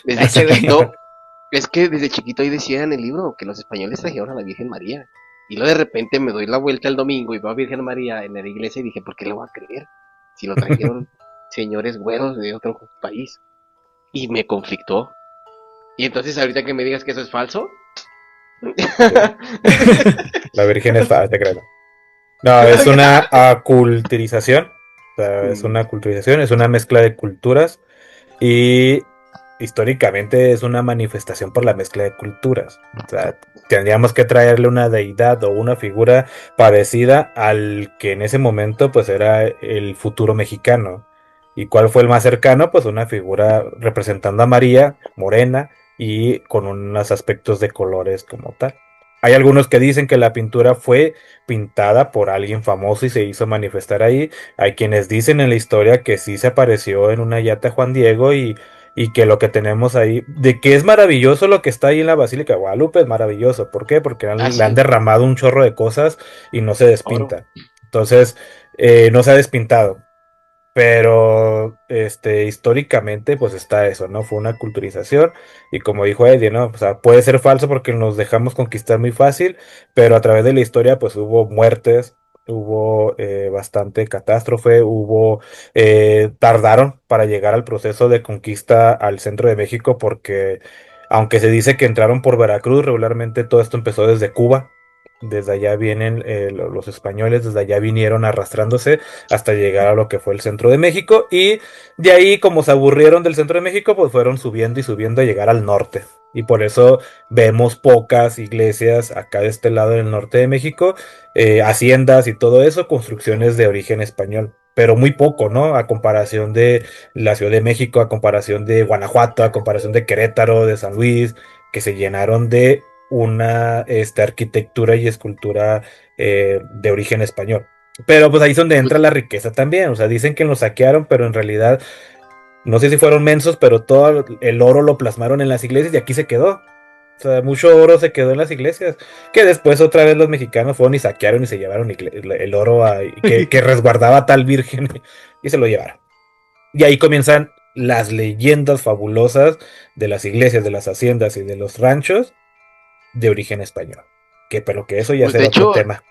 desde Ese güey. chiquito Es que desde chiquito ahí decía en el libro que los españoles trajeron a la Virgen María. Y luego de repente me doy la vuelta el domingo y veo a Virgen María en la iglesia y dije, ¿por qué le voy a creer? Si lo trajeron señores güeros de otro país. Y me conflictó. Y entonces ahorita que me digas que eso es falso. La Virgen es falsa, creo. No, es una aculturización. O sea, es una culturización, es una mezcla de culturas y históricamente es una manifestación por la mezcla de culturas. O sea, tendríamos que traerle una deidad o una figura parecida al que en ese momento pues era el futuro mexicano. ¿Y cuál fue el más cercano? Pues una figura representando a María, morena y con unos aspectos de colores como tal. Hay algunos que dicen que la pintura fue pintada por alguien famoso y se hizo manifestar ahí. Hay quienes dicen en la historia que sí se apareció en una yata Juan Diego y que lo que tenemos ahí, de que es maravilloso lo que está ahí en la Basílica de Guadalupe, es maravilloso. ¿Por qué? Porque Ah, le han sí, derramado un chorro de cosas y no se oro. despinta. Entonces, no se ha despintado. Pero históricamente, pues está eso, ¿no? Fue una culturización. Y como dijo Eddie, ¿no? O sea, puede ser falso porque nos dejamos conquistar muy fácil, pero a través de la historia, pues hubo muertes, hubo bastante catástrofe, tardaron para llegar al proceso de conquista al centro de México, porque aunque se dice que entraron por Veracruz, regularmente todo esto empezó desde Cuba. Desde allá vienen los españoles, desde allá vinieron arrastrándose hasta llegar a lo que fue el centro de México y de ahí como se aburrieron del centro de México pues fueron subiendo y subiendo a llegar al norte y por eso vemos pocas iglesias acá de este lado del norte de México, haciendas y todo eso, construcciones de origen español. Pero muy poco, ¿no? A comparación de la Ciudad de México, a comparación de Guanajuato, a comparación de Querétaro, de San Luis, que se llenaron de una arquitectura y escultura de origen español. Pero pues ahí es donde entra la riqueza también. O sea, dicen que nos saquearon, pero en realidad no sé si fueron mensos, pero todo el oro lo plasmaron en las iglesias y aquí se quedó. O sea, mucho oro se quedó en las iglesias. Que después otra vez los mexicanos fueron y saquearon y se llevaron el oro que resguardaba tal virgen y se lo llevaron. Y ahí comienzan las leyendas fabulosas de las iglesias, de las haciendas y de los ranchos de origen español. Pero que eso ya Pues será otro tema.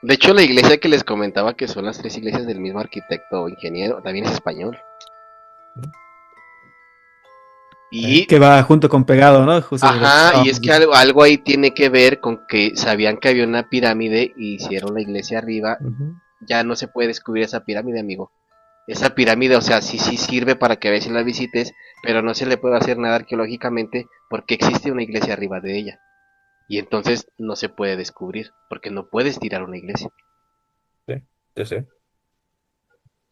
de hecho la iglesia que les comentaba que son las tres iglesias del mismo arquitecto o ingeniero también es español. Y Que va junto con pegado, ¿no? Justo de lo que ajá, y estábamos es que diciendo. algo ahí tiene que ver con que sabían que había una pirámide y hicieron la iglesia arriba. Ujú. Ya no se puede descubrir esa pirámide, amigo. Esa pirámide, o sea, sí sirve para que veas y la visites, pero no se le puede hacer nada arqueológicamente porque existe una iglesia arriba de ella. Y entonces no se puede descubrir, porque no puedes tirar una iglesia. Sí, sí, sí.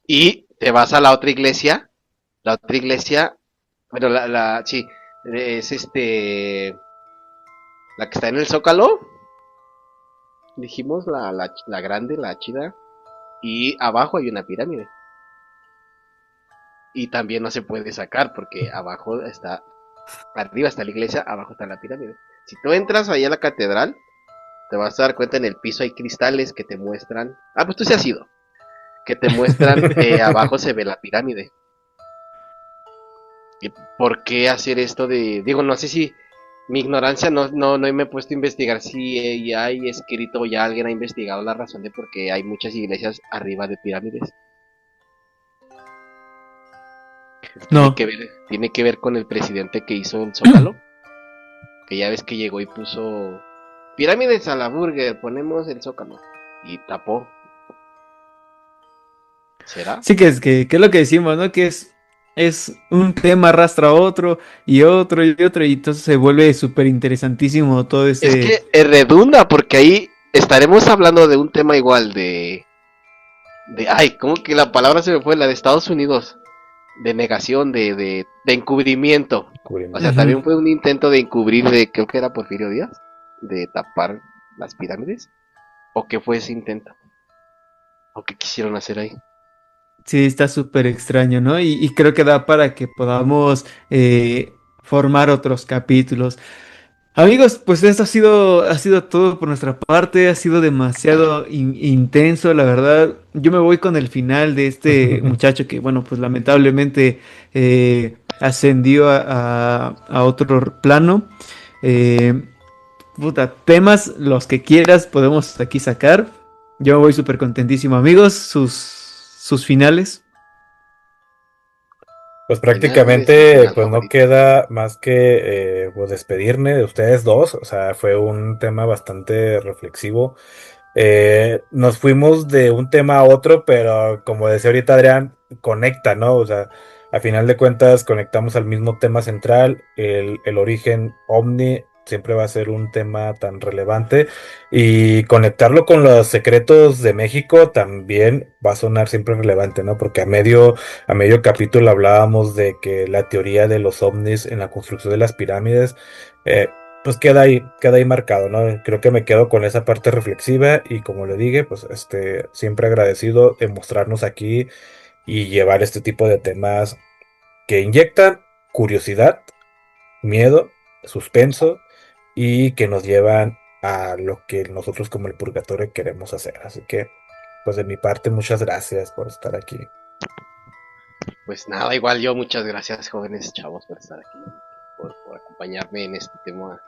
Y te vas a la otra iglesia, bueno, sí, es la que está en el Zócalo, dijimos, la grande, la chida, y abajo hay una pirámide. Y también no se puede sacar porque abajo está, arriba está la iglesia, abajo está la pirámide. Si tú entras ahí a la catedral, te vas a dar cuenta en el piso hay cristales que te muestran, pues tú sí has ido, que te muestran, abajo se ve la pirámide. ¿Y por qué hacer esto de, digo, no sé si mi ignorancia no me he puesto a investigar si hay escrito o ya alguien ha investigado la razón de por qué hay muchas iglesias arriba de pirámides? No. Tiene que ver con el presidente que hizo el Zócalo, que ya ves que llegó y puso pirámides a la burger, ponemos el Zócalo y tapó. ¿Será? Sí, que es lo que decimos, ¿no? Que es un tema arrastra a otro y otro y otro, y entonces se vuelve súper interesantísimo todo Es ese. que redunda porque ahí estaremos hablando de un tema igual ay, ¿cómo que la palabra se me fue? La de Estados Unidos, de negación, de encubrimiento. O sea, también fue un intento de encubrir creo que era Porfirio Díaz, de tapar las pirámides. ¿O qué fue ese intento? ¿O qué quisieron hacer ahí? Sí, está súper extraño, ¿no? Y creo que da para que podamos formar otros capítulos. Amigos, pues esto ha sido todo por nuestra parte, ha sido demasiado intenso, la verdad. Yo me voy con el final de este muchacho que, bueno, pues lamentablemente ascendió a otro plano. Eh, Temas, los que quieras, podemos aquí sacar. Yo voy súper contentísimo, amigos. Sus finales. Pues Finales, mi prácticamente, final pues no favorito. queda más que pues despedirme de ustedes dos. O sea, fue un tema bastante reflexivo. Nos fuimos de un tema a otro, pero como decía ahorita Adrián, conecta, ¿no? O sea, a final de cuentas conectamos al mismo tema central, el origen ovni siempre va a ser un tema tan relevante y conectarlo con los secretos de México también va a sonar siempre relevante, ¿no? Porque a medio capítulo hablábamos de que la teoría de los ovnis en la construcción de las pirámides, pues queda ahí marcado, ¿no? Creo que me quedo con esa parte reflexiva y como le dije, pues siempre agradecido de mostrarnos aquí y llevar este tipo de temas que inyectan curiosidad, miedo, suspenso y que nos llevan a lo que nosotros como el purgatorio queremos hacer. Así que, pues de mi parte, muchas gracias por estar aquí. Pues nada, igual yo, muchas gracias, jóvenes chavos, por estar aquí, por acompañarme en este tema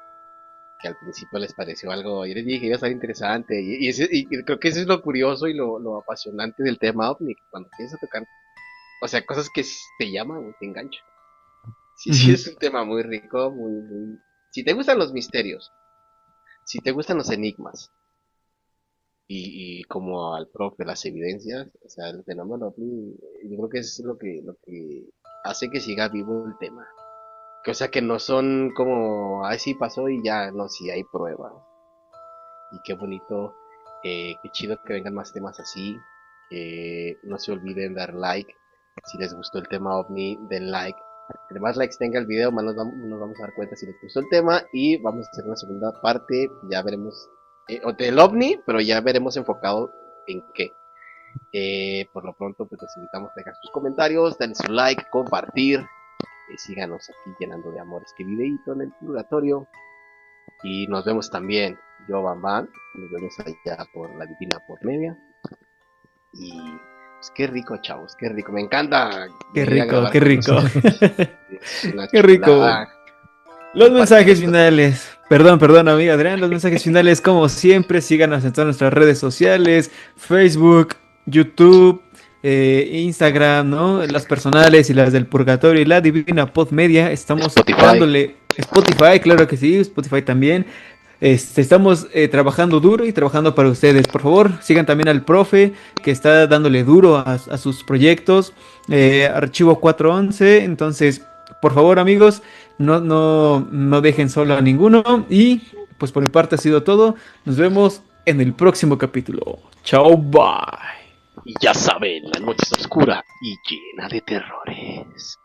que al principio les pareció algo, yo les dije que iba a estar interesante, y creo que eso es lo curioso y lo apasionante del tema OVNI, que cuando empiezas a tocar, o sea, cosas que te llaman, te enganchan. Sí, sí, Ujú. es un tema muy rico, Si te gustan los misterios, si te gustan los enigmas, y como al profe las evidencias, o sea, el fenómeno OVNI, yo creo que es lo que hace que siga vivo el tema. Que, o sea, que no son como, ay, sí pasó y ya, no, sí hay pruebas. Y qué bonito, qué chido que vengan más temas así. No se olviden dar like. Si les gustó el tema OVNI, den like. Entre más likes tenga el video, más nos vamos a dar cuenta si les gustó el tema. Y vamos a hacer una segunda parte. Ya veremos, del OVNI, pero ya veremos enfocado en qué. Por lo pronto, pues los invitamos a dejar sus comentarios, denle su like, compartir. Síganos aquí llenando de amor este videito en el purgatorio. Y nos vemos también, yo Bam Bam. Nos vemos allá por la Divina por Media. Y pues qué rico, chavos, qué rico. Me encanta Qué venir a rico, grabar qué con rico. ustedes. Es una Qué rico. chulada Los compartir mensajes esto. finales. Perdón, amiga Adrián. Los mensajes finales, como siempre, síganos en todas nuestras redes sociales: Facebook, YouTube, Instagram, ¿no? Las personales y las del Purgatorio y la Divina Pod Media. Estamos Spotify. dándole Spotify, claro que sí, Spotify también. Estamos trabajando duro y trabajando para ustedes. Por favor, sigan también al profe que está dándole duro a sus proyectos. Archivo 411. Entonces, por favor, amigos, no dejen solo a ninguno. Y pues por mi parte ha sido todo. Nos vemos en el próximo capítulo. Chao, bye. Y ya saben, la noche es oscura y llena de terrores.